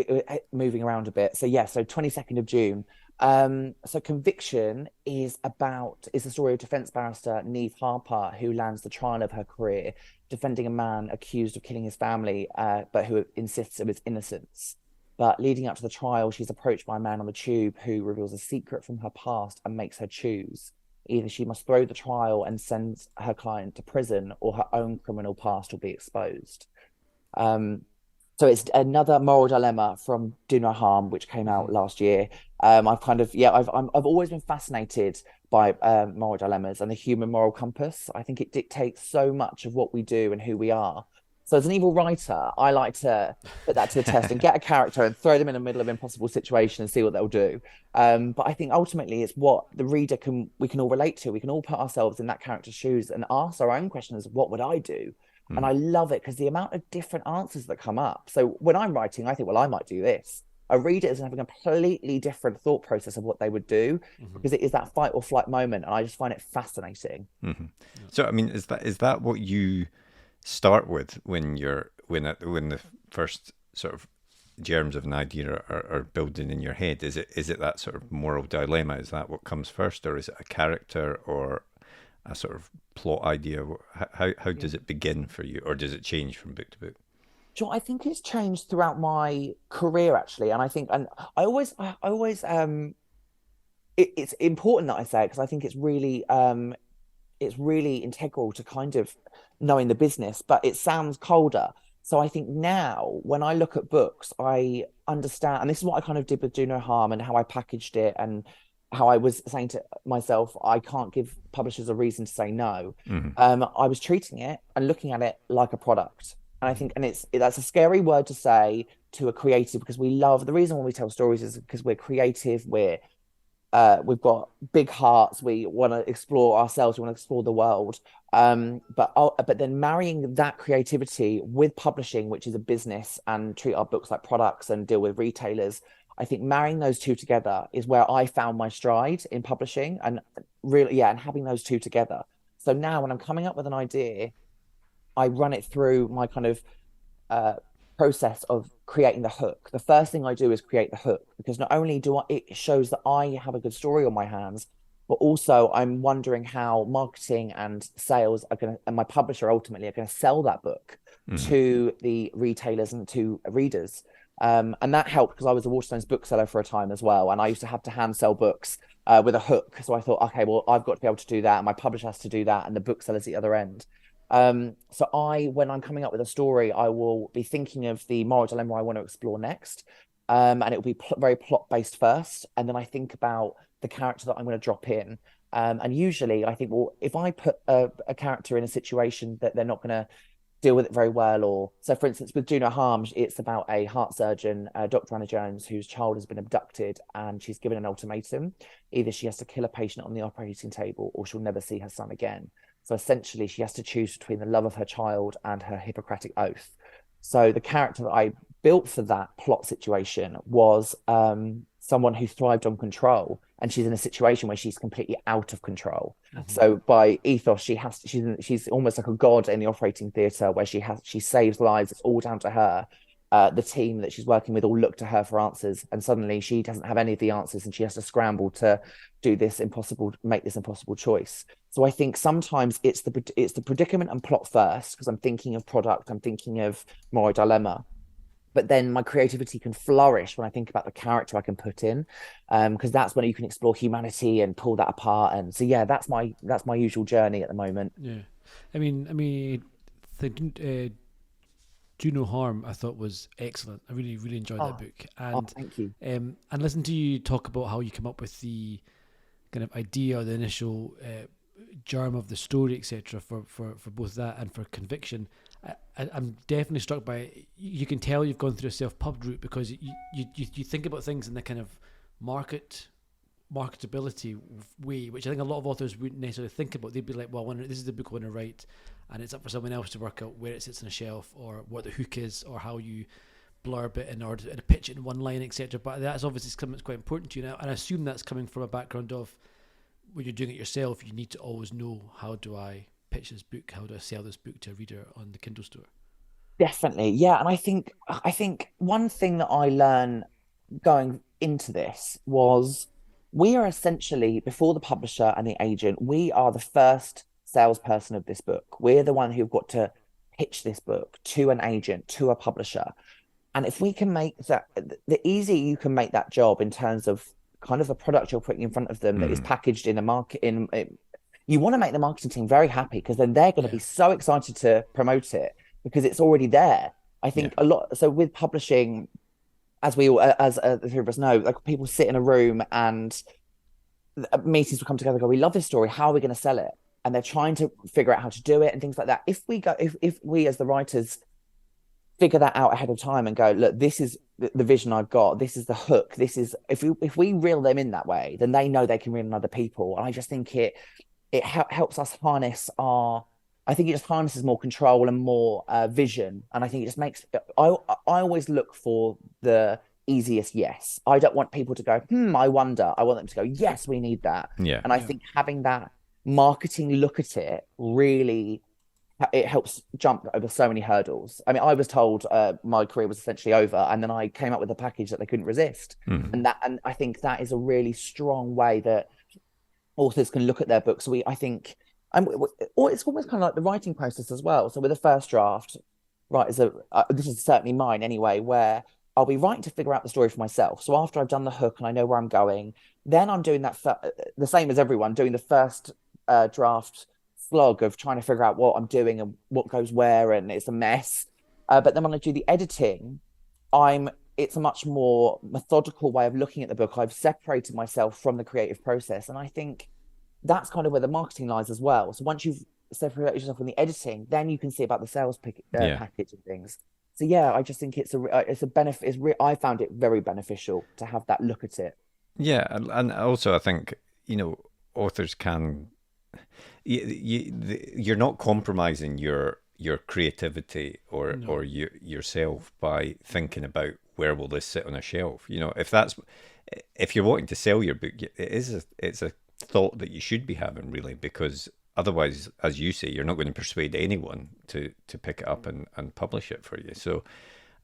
moving around a bit. So so 22nd of June. So Conviction is the story of defense barrister Neve Harper, who lands the trial of her career defending a man accused of killing his family, but who insists of his innocence. But leading up to the trial, she's approached by a man on the tube who reveals a secret from her past and makes her choose. either she must throw the trial and send her client to prison, or her own criminal past will be exposed. Um, so it's another moral dilemma from Do No Harm, which came out last year. I've kind of I've always been fascinated by moral dilemmas and the human moral compass. I think it dictates so much of what we do and who we are. So as an evil writer, I like to put that to the test and get a character and throw them in the middle of an impossible situation and see what they'll do. But I think ultimately it's what the reader we can all relate to. We can all put ourselves in that character's shoes and ask our own questions: what would I do? And I love it because the amount of different answers that come up. So when I'm writing, I think, well, I might do this. A reader is having a completely different thought process of what they would do, because it is that fight or flight moment. And I just find it fascinating. So, I mean, is that what you start with when the first sort of germs of an idea are building in your head? Is it that sort of moral dilemma? Is that what comes first, or is it a character or a sort of plot idea? How does it begin for you, or does it change from book to book? Sure, I think it's changed throughout my career, actually, and I think, and I always it's important that I say it, because I think it's really integral to kind of knowing the business, but it sounds colder. So I think now when I look at books, I understand, and this is what I kind of did with Do No Harm and how I packaged it, and how I was saying to myself, I can't give publishers a reason to say no. I was treating it and looking at it like a product. And I think, and that's a scary word to say to a creative, because the reason when we tell stories is because we're creative, we've got big hearts, we want to explore ourselves, we want to explore the world. But then marrying that creativity with publishing, which is a business, and treat our books like products and deal with retailers, I think marrying those two together is where I found my stride in publishing, and really, and having those two together. So now when I'm coming up with an idea, I run it through my kind of process of creating the hook. The first thing I do is create the hook, because not only it shows that I have a good story on my hands, but also I'm wondering how marketing and sales and my publisher ultimately are going to sell that book to the retailers and to readers. And that helped because I was a Waterstones bookseller for a time as well. And I used to have to hand sell books with a hook. So I thought, okay, well, I've got to be able to do that. And my publisher has to do that. And the bookseller's the other end. So when I'm coming up with a story, I will be thinking of the moral dilemma I want to explore next. And it will be very plot-based first. And then I think about the character that I'm going to drop in. And usually I think, well, if I put a character in a situation that they're not going to deal with it very well, or so for instance with Do No Harm, it's about a heart surgeon, Dr. Anna Jones, whose child has been abducted, and she's given an ultimatum: either she has to kill a patient on the operating table, or she'll never see her son again. So essentially she has to choose between the love of her child and her Hippocratic oath. So the character that I built for that plot situation was someone who thrived on control, and she's in a situation where she's completely out of control. So by ethos, she's almost like a god in the operating theatre, where she saves lives. It's all down to her. The team that she's working with all look to her for answers, and suddenly she doesn't have any of the answers, and she has to scramble to make this impossible choice. So I think sometimes it's the predicament and plot first, because I'm thinking of product, I'm thinking of moral dilemma. But then my creativity can flourish when I think about the character I can put in, because that's when you can explore humanity and pull that apart. And so, yeah, that's my usual journey at the moment. Yeah, I mean, Do No Harm, I thought was excellent. I really, really enjoyed that book. And thank you. And listen to you talk about how you come up with the kind of idea or the initial germ of the story, etc. For both that and for Conviction. I'm definitely struck by it. You can tell you've gone through a self-pub route, because you think about things in the kind of marketability way, which I think a lot of authors wouldn't necessarily think about. They'd be like, well, this is the book I want to write, and it's up for someone else to work out where it sits on a shelf, or what the hook is, or how you blurb it in order to pitch it in one line, etc. But that's obviously something that's quite important to you now, and I assume that's coming from a background of, when you're doing it yourself, you need to always know, how do I pitch this book, how do I sell this book to a reader on the Kindle store? Definitely, yeah. And I think one thing that I learned going into this was, we are essentially, before the publisher and the agent, we are the first salesperson of this book. We're the one who've got to pitch this book to an agent, to a publisher. And if we can make that, the easier you can make that job in terms of kind of a product you're putting in front of them that is packaged in a market you want to make the marketing team very happy, because then they're going to be so excited to promote it because it's already there. I think a lot. So with publishing, as we all, as the three of us know, like people sit in a room and meetings will come together and go, we love this story. How are we going to sell it? And they're trying to figure out how to do it and things like that. If we as the writers figure that out ahead of time and go, look, this is the vision I've got. This is the hook. This is, if we reel them in that way, then they know they can reel in other people. And I just think it helps us harness I think it just harnesses more control and more vision. And I think it just makes, I always look for the easiest yes. I don't want people to go, I wonder. I want them to go, yes, we need that. Yeah. And I think having that marketing look at it really, it helps jump over so many hurdles. I mean, I was told my career was essentially over, and then I came up with a package that they couldn't resist. And I think that is a really strong way that authors can look at their books. I think, or it's almost kind of like the writing process as well. So with the first draft, right, this is certainly mine anyway, where I'll be writing to figure out the story for myself. So after I've done the hook and I know where I'm going, then I'm doing that the same as everyone, doing the first draft slog of trying to figure out what I'm doing and what goes where, and it's a mess. But then when I do the editing, it's a much more methodical way of looking at the book. I've separated myself from the creative process, and I think that's kind of where the marketing lies as well. So once you've separated yourself from the editing, then you can see about the sales package and things. So yeah, I just think it's a benefit. I found it very beneficial to have that look at it. Yeah, and also I think, authors can, you're not compromising your creativity or yourself by thinking about where will this sit on a shelf. If you're wanting to sell your book, it's a thought that you should be having, really, because otherwise, as you say, you're not going to persuade anyone to pick it up and publish it for you. So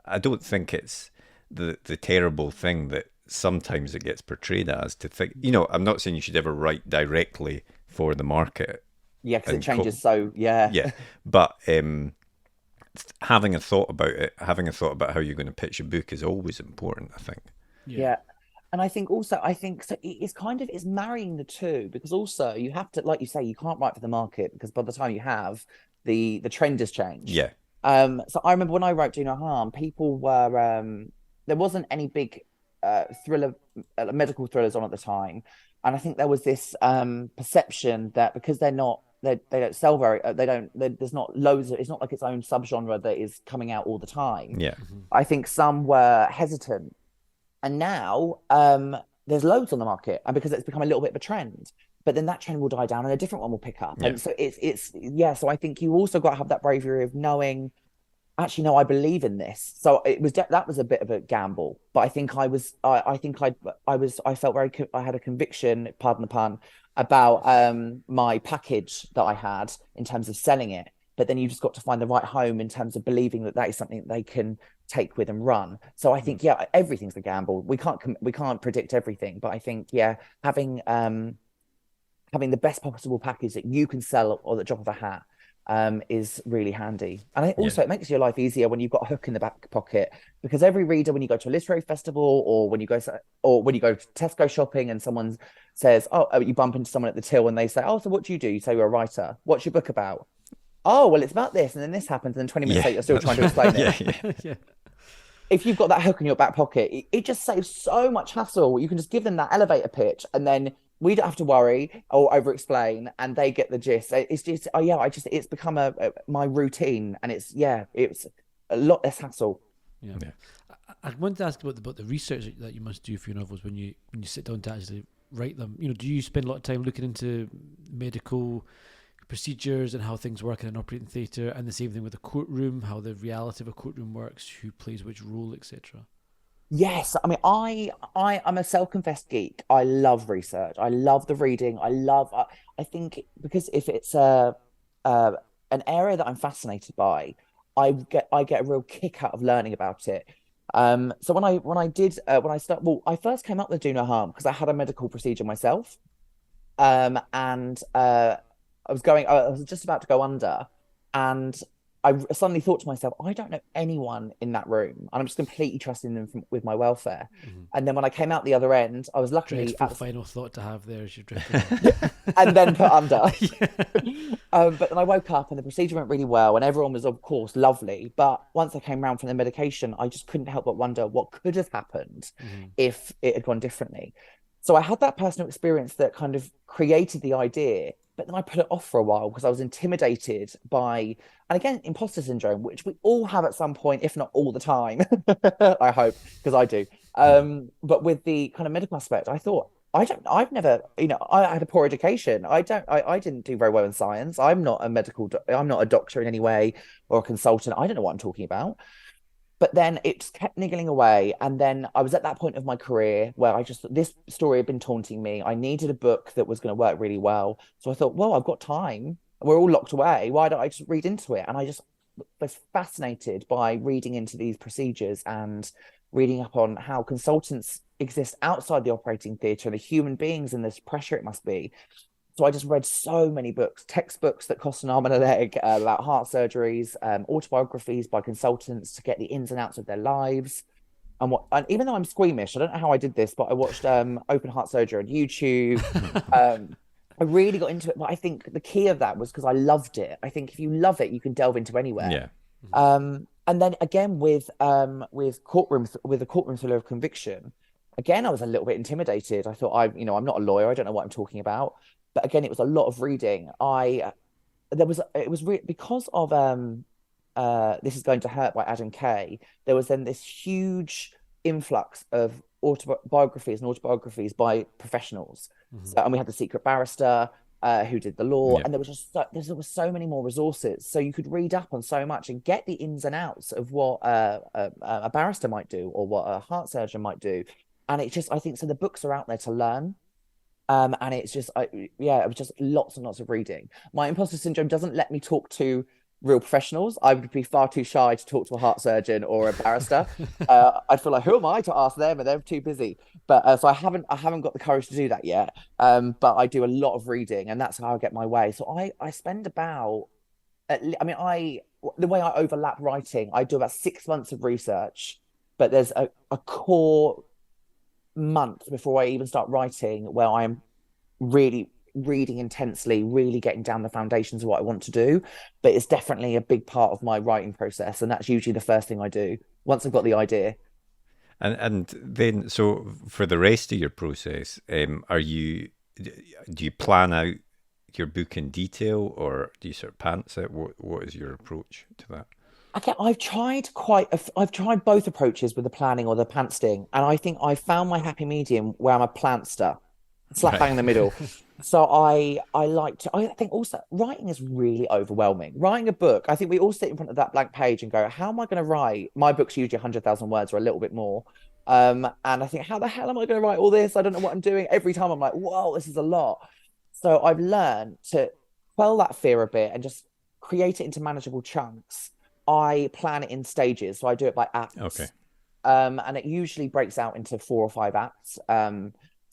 I don't think it's the terrible thing that sometimes it gets portrayed as, to think, I'm not saying you should ever write directly for the market. Yeah, because it changes. Yeah. But having a thought about how you're going to pitch a book is always important, I think. Yeah. And I think so it's marrying the two, because also you have to, like you say, you can't write for the market, because by the time you have, the trend has changed. Yeah. So I remember when I wrote Do No Harm, people were, there wasn't any big medical thrillers on at the time. And I think there was this perception that because they don't sell there's not loads it's not like its own subgenre that is coming out all the time. Yeah. I think some were hesitant. And now there's loads on the market, and because it's become a little bit of a trend, but then that trend will die down and a different one will pick up. Yeah. And so so I think you also got to have that bravery of knowing, actually, no, I believe in this. So that was a bit of a gamble, but I think I had a conviction, pardon the pun, about my package that I had in terms of selling it. But then you just got to find the right home in terms of believing that is something that they can take with and run. So I think, everything's a gamble. We can't predict everything, but I think, having the best possible package that you can sell or the drop of a hat is really handy. And I think also it makes your life easier when you've got a hook in the back pocket, because every reader, when you go to a literary festival or when you go to Tesco shopping and someone says, you bump into someone at the till and they say, so what do? You say you're a writer. What's your book about? Oh, well, it's about this, and then this happens, and then 20 minutes later, you're still trying to explain it. Yeah. If you've got that hook in your back pocket, it just saves so much hassle. You can just give them that elevator pitch, and then we don't have to worry or over-explain, and they get the gist. It's just, it's become my routine, and it's a lot less hassle. Yeah. I wanted to ask about the research that you must do for your novels when you sit down to actually write them. Do you spend a lot of time looking into medical procedures and how things work in an operating theatre, and the same thing with a courtroom, how the reality of a courtroom works, who plays which role, etc.? Yes, I mean, I'm a self-confessed geek. I love research. I love the reading. I think because if it's an area that I'm fascinated by, I get a real kick out of learning about it. So I first came up with Do No Harm because I had a medical procedure myself, and I was just about to go under, and I suddenly thought to myself, I don't know anyone in that room, and I'm just completely trusting them with my welfare. And then when I came out the other end, I was luckily Dreadful at final thought to have there as you're drifting off. and then put under. But then I woke up and the procedure went really well, and everyone was, of course, lovely. But once I came round from the medication, I just couldn't help but wonder what could have happened if it had gone differently. So I had that personal experience that kind of created the idea, but then I put it off for a while because I was intimidated by, and again, imposter syndrome, which we all have at some point, if not all the time. I hope, because I do. But with the kind of medical aspect, I thought, I've never, I had a poor education. I didn't do very well in science. I'm not I'm not a doctor in any way or a consultant. I don't know what I'm talking about. But then it just kept niggling away. And then I was at that point of my career where this story had been taunting me. I needed a book that was going to work really well. So I thought, well, I've got time. We're all locked away. Why don't I just read into it? And I just was fascinated by reading into these procedures and reading up on how consultants exist outside the operating theatre and the human beings and this pressure it must be. So I just read so many books, textbooks that cost an arm and a leg about heart surgeries, autobiographies by consultants to get the ins and outs of their lives. And even though I'm squeamish, I don't know how I did this, but I watched open heart surgery on YouTube. I really got into it, but I think the key of that was because I loved it. I think if you love it, you can delve into anywhere. Yeah. And then again with a courtroom thriller of conviction, again I was a little bit intimidated. I thought I'm not a lawyer. I don't know what I'm talking about. But again, it was a lot of reading. Because of This Is Going to Hurt by Adam Kay. There was then this huge influx of autobiographies by professionals. And we had The Secret Barrister, who did the law, and there was so many more resources. So you could read up on so much and get the ins and outs of what a barrister might do or what a heart surgeon might do. And I think so. The books are out there to learn. And it's just, it was just lots and lots of reading. My imposter syndrome doesn't let me talk to real professionals. I would be far too shy to talk to a heart surgeon or a barrister. I'd feel like, who am I to ask them? And they're too busy. But so I haven't got the courage to do that yet. But I do a lot of reading, and that's how I get my way. So I spend about, the way I overlap writing, I do about 6 months of research, but there's a core month before I even start writing where I'm really reading intensely, really getting down the foundations of what I want to do. But it's definitely a big part of my writing process, and that's usually the first thing I do once I've got the idea. And then, so for the rest of your process, do you plan out your book in detail, or do you sort of pants it? What is your approach to that? Okay, I've tried both approaches with the planning or the pantsting, and I think I found my happy medium where I'm a plantster, slap bang in the middle. So I think also writing is really overwhelming. Writing a book, I think we all sit in front of that blank page and go, how am I going to write? My book's usually 100,000 words or a little bit more. And I think, how the hell am I going to write all this? I don't know what I'm doing. Every time I'm like, whoa, this is a lot. So I've learned to quell that fear a bit and just create it into manageable chunks. I plan it in stages, so I do it by acts. Okay. And it usually breaks out into 4 or 5 acts.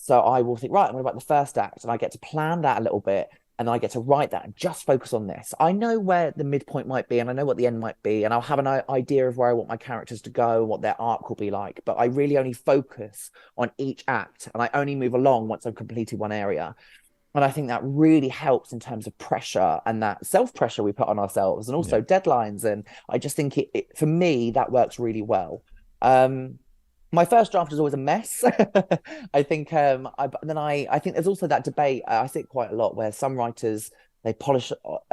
So I will think, right, I'm going to write the first act, and I get to plan that a little bit, and I get to write that and just focus on this. I know where the midpoint might be, and I know what the end might be, and I'll have an idea of where I want my characters to go and what their arc will be like. But I really only focus on each act, and I only move along once I've completed one area. And I think that really helps in terms of pressure and that self-pressure we put on ourselves, and also deadlines. And I just think for me, that works really well. My first draft is always a mess. I think, I think there's also that debate. I see it quite a lot where some writers, they polish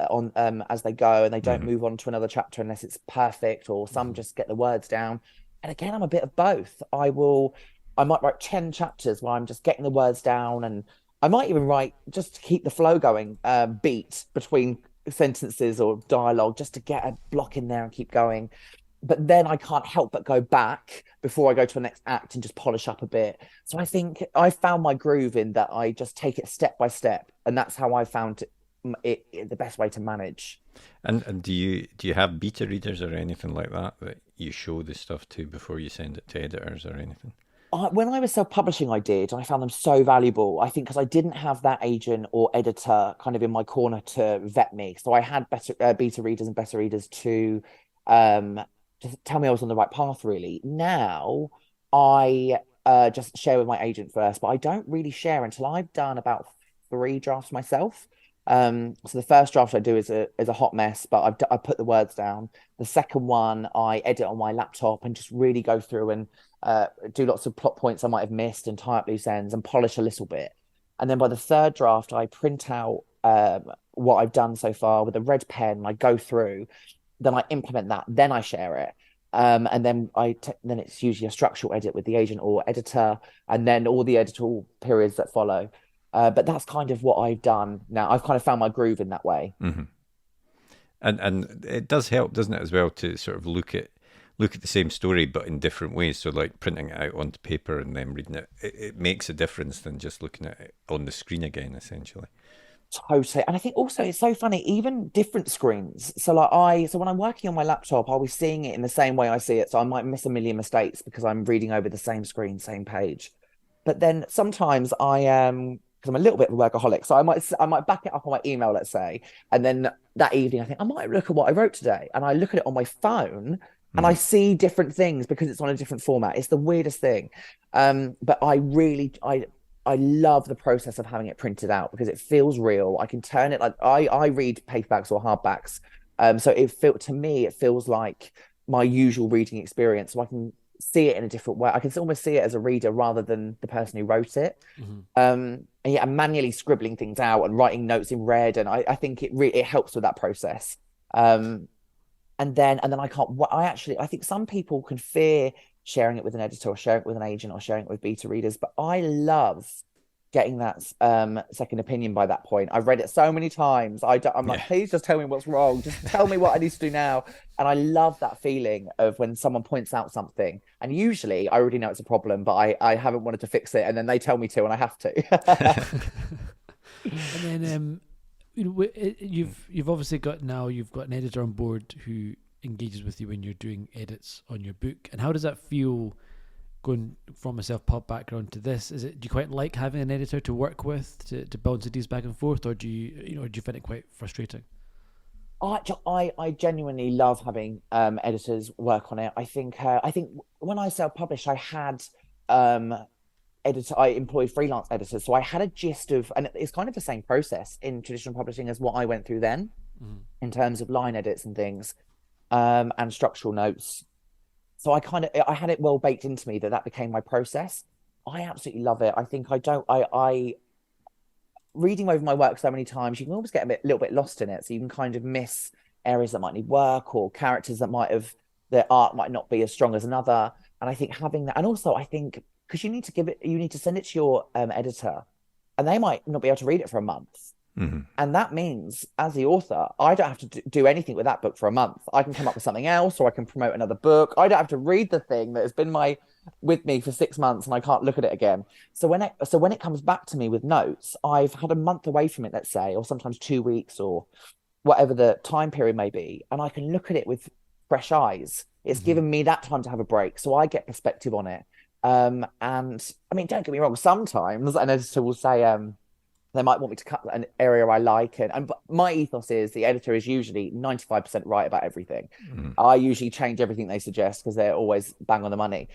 on as they go, and they don't move on to another chapter unless it's perfect, or some just get the words down. And again, I'm a bit of both. I might write 10 chapters where I'm just getting the words down, and I might even write just to keep the flow going, beat between sentences or dialogue, just to get a block in there and keep going. But then I can't help but go back before I go to the next act and just polish up a bit. So I think I found my groove in that. I just take it step by step, and that's how I found it the best way to manage. And do you have beta readers or anything like that you show the stuff to before you send it to editors or anything? When I was self-publishing, I did. I found them so valuable. I think because I didn't have that agent or editor kind of in my corner to vet me. So I had better beta readers and better readers um, to tell me I was on the right path, really. Now I just share with my agent first, but I don't really share until I've done about 3 drafts myself. So the first draft I do is a hot mess, but I put the words down. The second one I edit on my laptop and just really go through and do lots of plot points I might have missed and tie up loose ends and polish a little bit. And then by the third draft, I print out what I've done so far with a red pen. I go through, then I implement that, then I share it. And then then it's usually a structural edit with the agent or editor, and then all the editorial periods that follow. But that's kind of what I've done now. I've kind of found my groove in that way. Mm-hmm. And it does help, doesn't it, as well, to sort of look at the same story but in different ways. So like printing it out onto paper and then reading it, it makes a difference than just looking at it on the screen again, essentially. Totally. And I think also it's so funny, even different screens. So so when I'm working on my laptop, I'll be seeing it in the same way I see it. So I might miss a million mistakes because I'm reading over the same screen, same page. But then sometimes I am, because I'm a little bit of a workaholic, so I might back it up on my email, let's say, and then that evening I think I might look at what I wrote today, and I look at it on my phone, and I see different things because it's on a different format. It's the weirdest thing, but I love the process of having it printed out because it feels real. I can turn it like I read paperbacks or hardbacks, so to me it feels like my usual reading experience. So I can see it in a different way. I can almost see it as a reader rather than the person who wrote it. And yeah, I'm manually scribbling things out and writing notes in red, and I think it helps with that process. And then I think some people can fear sharing it with an editor or sharing it with an agent or sharing it with beta readers, but I love getting that second opinion by that point. I've read it so many times. I'm like, please just tell me what's wrong. Just tell me what I need to do now. And I love that feeling of when someone points out something. And usually I already know it's a problem, but I haven't wanted to fix it. And then they tell me to, and I have to. And then you've obviously got an editor on board who engages with you when you're doing edits on your book. And how does that feel going from a self-pub background to this? Do you quite like having an editor to work with to bounce ideas back and forth, or do you find it quite frustrating? I genuinely love having editors work on it. I think when I self-published, I had I employed freelance editors, so I had a gist of, and it's kind of the same process in traditional publishing as what I went through then, in terms of line edits and things, and structural notes. So I had it well baked into me that became my process. I absolutely love it. I think I reading over my work so many times, you can always get a little bit lost in it. So you can kind of miss areas that might need work, or characters that their art might not be as strong as another. And I think having that, and also I think because you need to send it to your editor, and they might not be able to read it for a month. And that means, as the author, I don't have to do anything with that book for a month. I can come up with something else, or I can promote another book. I don't have to read the thing that has been with me for 6 months, and I can't look at it again. So when it comes back to me with notes, I've had a month away from it, let's say, or sometimes 2 weeks, or whatever the time period may be, and I can look at it with fresh eyes. It's given me that time to have a break, so I get perspective on it. And I mean, don't get me wrong, sometimes an editor will say, they might want me to cut an area I like. And my ethos is the editor is usually 95% right about everything. I usually change everything they suggest because they're always bang on the money.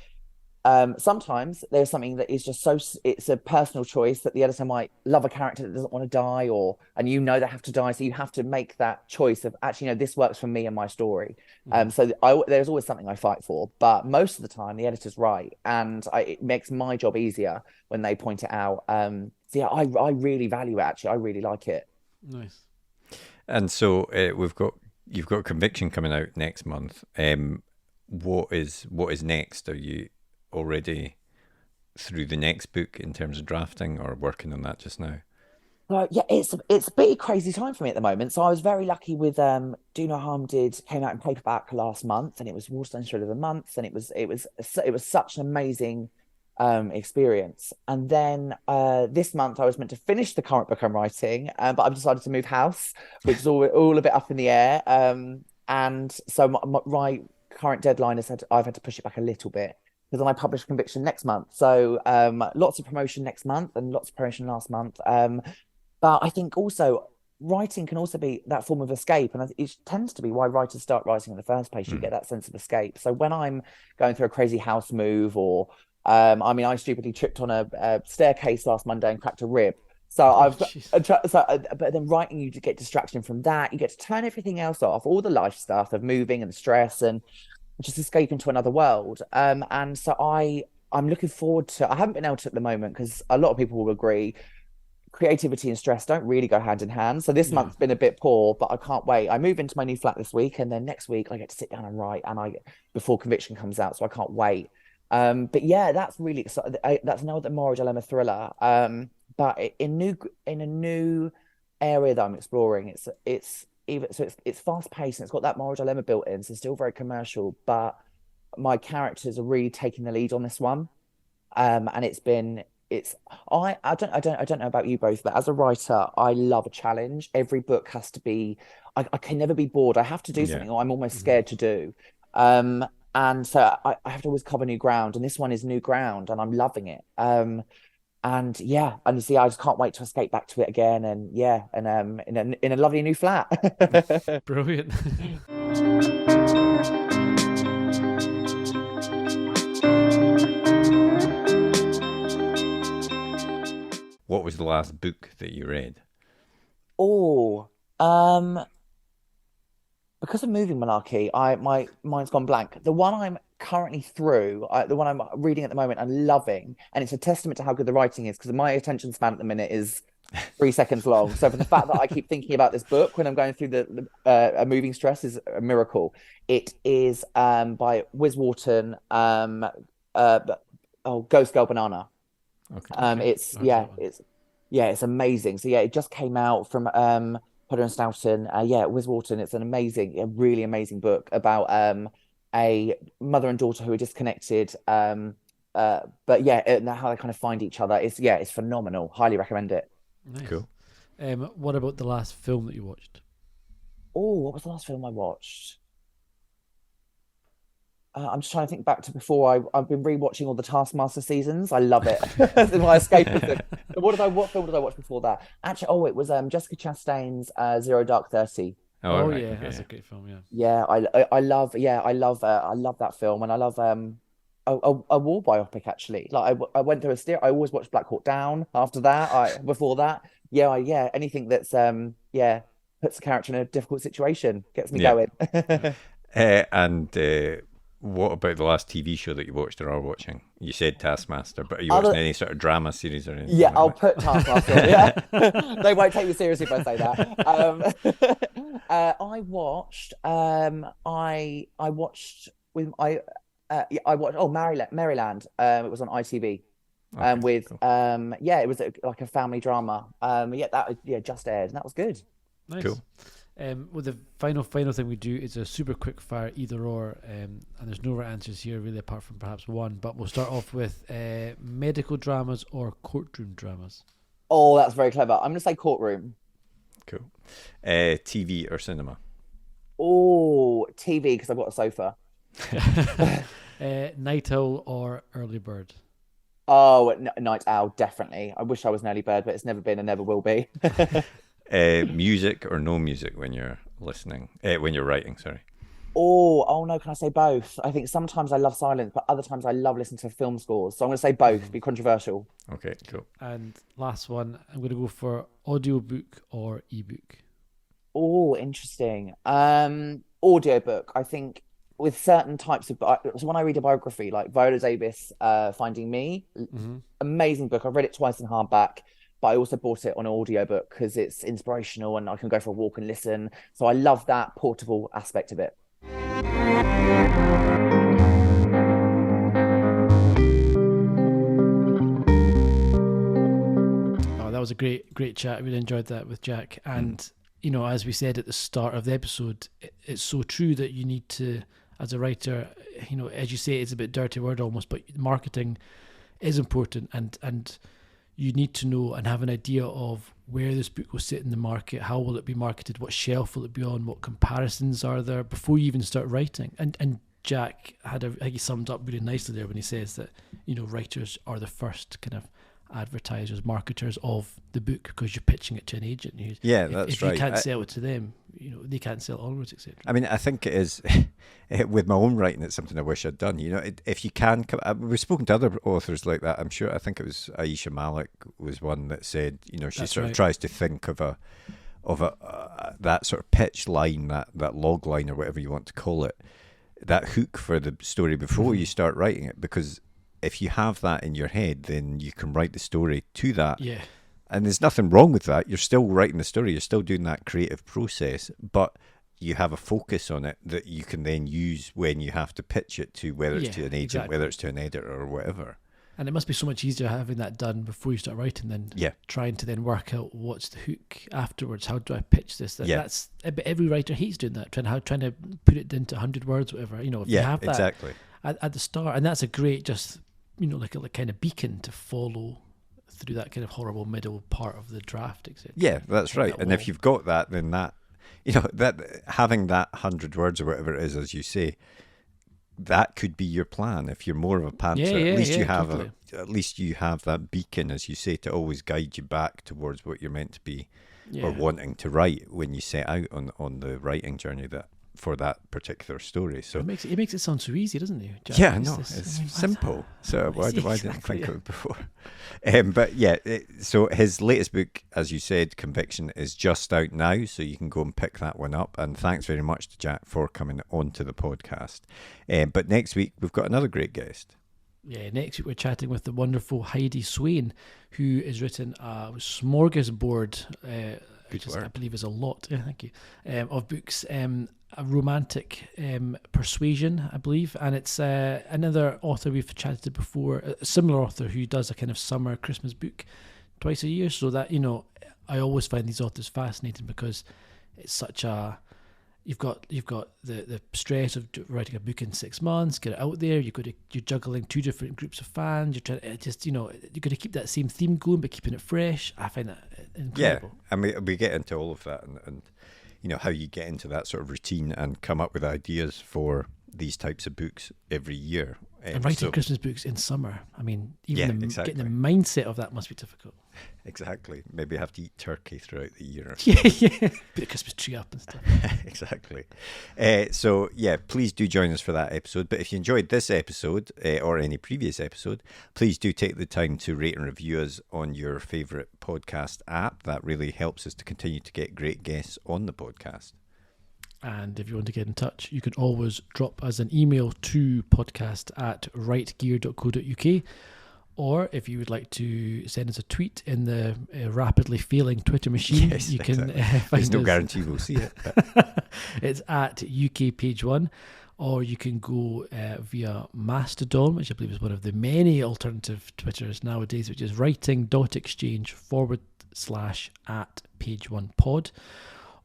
Sometimes there's something that is just it's a personal choice that the editor might love a character that doesn't want to die, and they have to die. So you have to make that choice of actually, this works for me and my story. So there's always something I fight for, but most of the time the editor's right. And it makes my job easier when they point it out. So yeah, I really value it, actually. I really like it. Nice. And so you've got Conviction coming out next month. What is next? Are you already through the next book in terms of drafting, or working on that just now? Yeah, it's a bit crazy time for me at the moment. So I was very lucky with Do No Harm came out in paperback last month, and it was Waterstone's Thrill of the Month, and it was such an amazing experience. And then this month I was meant to finish the current book I'm writing, but I've decided to move house, which is all a bit up in the air. And so my current deadline I've had to push it back a little bit. because then I publish Conviction next month. So lots of promotion next month and lots of promotion last month. But I think also writing can also be that form of escape. And it tends to be why writers start writing in the first place. You get that sense of escape. So when I'm going through a crazy house move or, I stupidly tripped on a staircase last Monday and cracked a rib. So but then writing, you get distraction from that. You get to turn everything else off, all the life stuff of moving and stress and just escape into another world. And so I'm looking forward to, I haven't been able to at the moment because a lot of people will agree creativity and stress don't really go hand in hand. So this month's been a bit poor, but I can't wait. I move into my new flat this week, and then next week I get to sit down and write, and before Conviction comes out, so I can't wait. But yeah, that's really exciting. That's another moral dilemma thriller. But in a new area that I'm exploring, it's fast paced and it's got that moral dilemma built in, so still very commercial. But my characters are really taking the lead on this one, and I don't know about you both, but as a writer, I love a challenge. Every book has to be. I can never be bored. I have to do something, or I'm almost scared to do. And so I have to always cover new ground, and this one is new ground, and I'm loving it. And yeah, and you see, I just can't wait to escape back to it again, and in a lovely new flat. Brilliant. What was the last book that you read? Oh, because of moving malarkey, my mind's gone blank. The one I'm currently through, the one I'm reading at the moment, I'm loving, and it's a testament to how good the writing is, because my attention span at the minute is 3 seconds long. So for the fact that I keep thinking about this book when I'm going through the moving stress is a miracle. It is by Wiz Wharton, Ghost Girl Banana. Okay. It's amazing. So yeah, it just came out from Hodder and Stoughton. Wiz Wharton. It's a really amazing book about a mother and daughter who are disconnected. But yeah, how they kind of find each other. It's phenomenal. Highly recommend it. Nice. Cool. What about the last film that you watched? Oh, what was the last film I watched? I'm just trying to think back to before. I've been rewatching all the Taskmaster seasons. I love it. It's my escapism. What film did I watch before that? Actually, it was Jessica Chastain's Zero Dark 30. Oh right, yeah, okay. that's a great film. Yeah. Yeah, I love that film, and I love a war biopic actually. Like I went through I always watched Black Hawk Down after that. Before that, anything that's puts the character in a difficult situation gets me going. What about the last TV show that you watched or are watching? You said Taskmaster, but are you watching any sort of drama series or anything? Yeah, like I'll put Taskmaster. Yeah, they won't take me seriously if I say that. I watched Maryland. It was on ITV. Okay, cool. It was like a family drama. That just aired, and that was good. Nice. Cool. Well, the final thing we do is a super quick fire either or, and there's no right answers here really apart from perhaps one, but we'll start off with medical dramas or courtroom dramas. Oh, that's very clever. I'm going to say courtroom. Cool. TV or cinema? Oh, TV, because I've got a sofa. Night owl or early bird? Oh, night owl, definitely. I wish I was an early bird, but it's never been and never will be. Music or no music when you're listening? When you're writing, sorry. Oh no, can I say both? I think sometimes I love silence, but other times I love listening to film scores. So I'm going to say both, be controversial. Okay, cool. And last one, I'm going to go for audiobook or ebook. Oh, interesting. Audiobook, I think with certain types of, so when I read a biography, like Viola Davis, Finding Me, amazing book. I've read it twice in hardback. But I also bought it on audiobook because it's inspirational and I can go for a walk and listen. So I love that portable aspect of it. Oh, that was a great chat. I really enjoyed that with Jack. And, as we said at the start of the episode, it's so true that you need to, as a writer, as you say, it's a bit dirty word almost, but marketing is important and you need to know and have an idea of where this book will sit in the market, how will it be marketed, what shelf will it be on, what comparisons are there before you even start writing. And Jack I think he summed up really nicely there when he says that, you know, writers are the first kind of advertisers, marketers of the book, because you're pitching it to an agent. That's if right. you can't sell it to them, you know, they can't sell it onwards, etc. I mean, I think it is, with my own writing, it's something I wish I'd done. You know, if you can, we've spoken to other authors like that. I'm sure, I think it was Aisha Malik was one that said, you know, she of tries to think of that sort of pitch line, that log line or whatever you want to call it, that hook for the story before you start writing it, because if you have that in your head, then you can write the story to that. Yeah. And there's nothing wrong with that. You're still writing the story. You're still doing that creative process, but you have a focus on it that you can then use when you have to pitch it to, whether it's to an agent, whether it's to an editor or whatever. And it must be so much easier having that done before you start writing than trying to then work out what's the hook afterwards. How do I pitch this? That's every writer hates doing that, trying to put it into 100 words, whatever. You know, if you have that at the start, and that's a great like a kind of beacon to follow through that kind of horrible middle part of the draft, etc. Yeah, that's right. And if you've got that, then that, you know, that having that 100 words or whatever it is, as you say, that could be your plan. If you're more of a pantser, at least you have that beacon, as you say, to always guide you back towards what you're meant to be or wanting to write when you set out on the writing journey for that particular story. So it makes it sound so easy, doesn't it, Jack? Yeah, it's simple. So why didn't I think of it before? But yeah, so his latest book, as you said, Conviction, is just out now, so you can go and pick that one up. And thanks very much to Jack for coming onto the podcast. But next week we've got another great guest. Yeah, next week we're chatting with the wonderful Heidi Swain, who has written a smorgasbord, which I believe is a lot, thank you, of books, a romantic persuasion, I believe, and it's another author we've chatted to before, a similar author who does a kind of summer Christmas book twice a year. So that, you know, I always find these authors fascinating because it's such a you've got the stress of writing a book in 6 months, get it out there. You're juggling 2 different groups of fans. You're trying to you're going to keep that same theme going, but keeping it fresh. I find that incredible. Yeah, and we get into all of that, and you know how you get into that sort of routine and come up with ideas for these types of books every year. And writing Christmas books in summer, I mean, even getting the mindset of that must be difficult. Exactly. Maybe have to eat turkey throughout the year. Yeah. Put a Christmas tree up and stuff. Exactly. So, yeah, please do join us for that episode. But if you enjoyed this episode or any previous episode, please do take the time to rate and review us on your favourite podcast app. That really helps us to continue to get great guests on the podcast. And if you want to get in touch, you can always drop us an email to podcast@rightgear.co.uk. Or if you would like to send us a tweet in the rapidly failing Twitter machine, you can find There's no guarantee we'll see it. It's at UK Page One. Or you can go via Mastodon, which I believe is one of the many alternative Twitters nowadays, which is writing.exchange/@page1pod.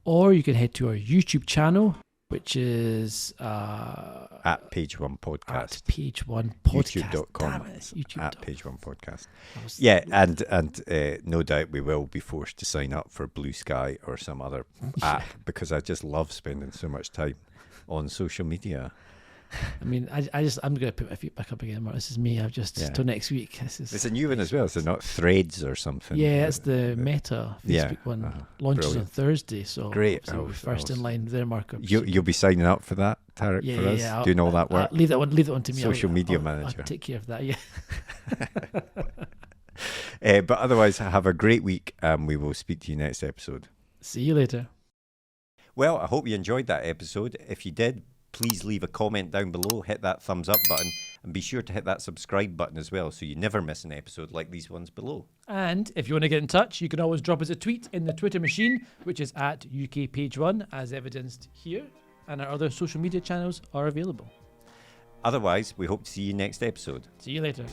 Or you can head to our YouTube channel, which is at Page One Podcast. At Page One Podcast. YouTube.com. At Page One Podcast. Yeah, and no doubt we will be forced to sign up for Blue Sky or some other app because I just love spending so much time on social media. I mean, I'm going to put my feet back up again, Mark. This is me. I've just till next week. It's a new one as well. So not Threads or something. Yeah, it's the Meta Facebook one. Launches on Thursday. So great. First in line there, Mark. You'll be signing up for that, Tarek, for us? Yeah, doing all that work? Leave that one to me. Social media manager. I'll take care of that, yeah. But otherwise, have a great week, and we will speak to you next episode. See you later. Well, I hope you enjoyed that episode. If you did, please leave a comment down below, hit that thumbs up button, and be sure to hit that subscribe button as well so you never miss an episode like these ones below. And if you want to get in touch, you can always drop us a tweet in the Twitter machine, which is at UK Page One, as evidenced here, and our other social media channels are available. Otherwise, we hope to see you next episode. See you later.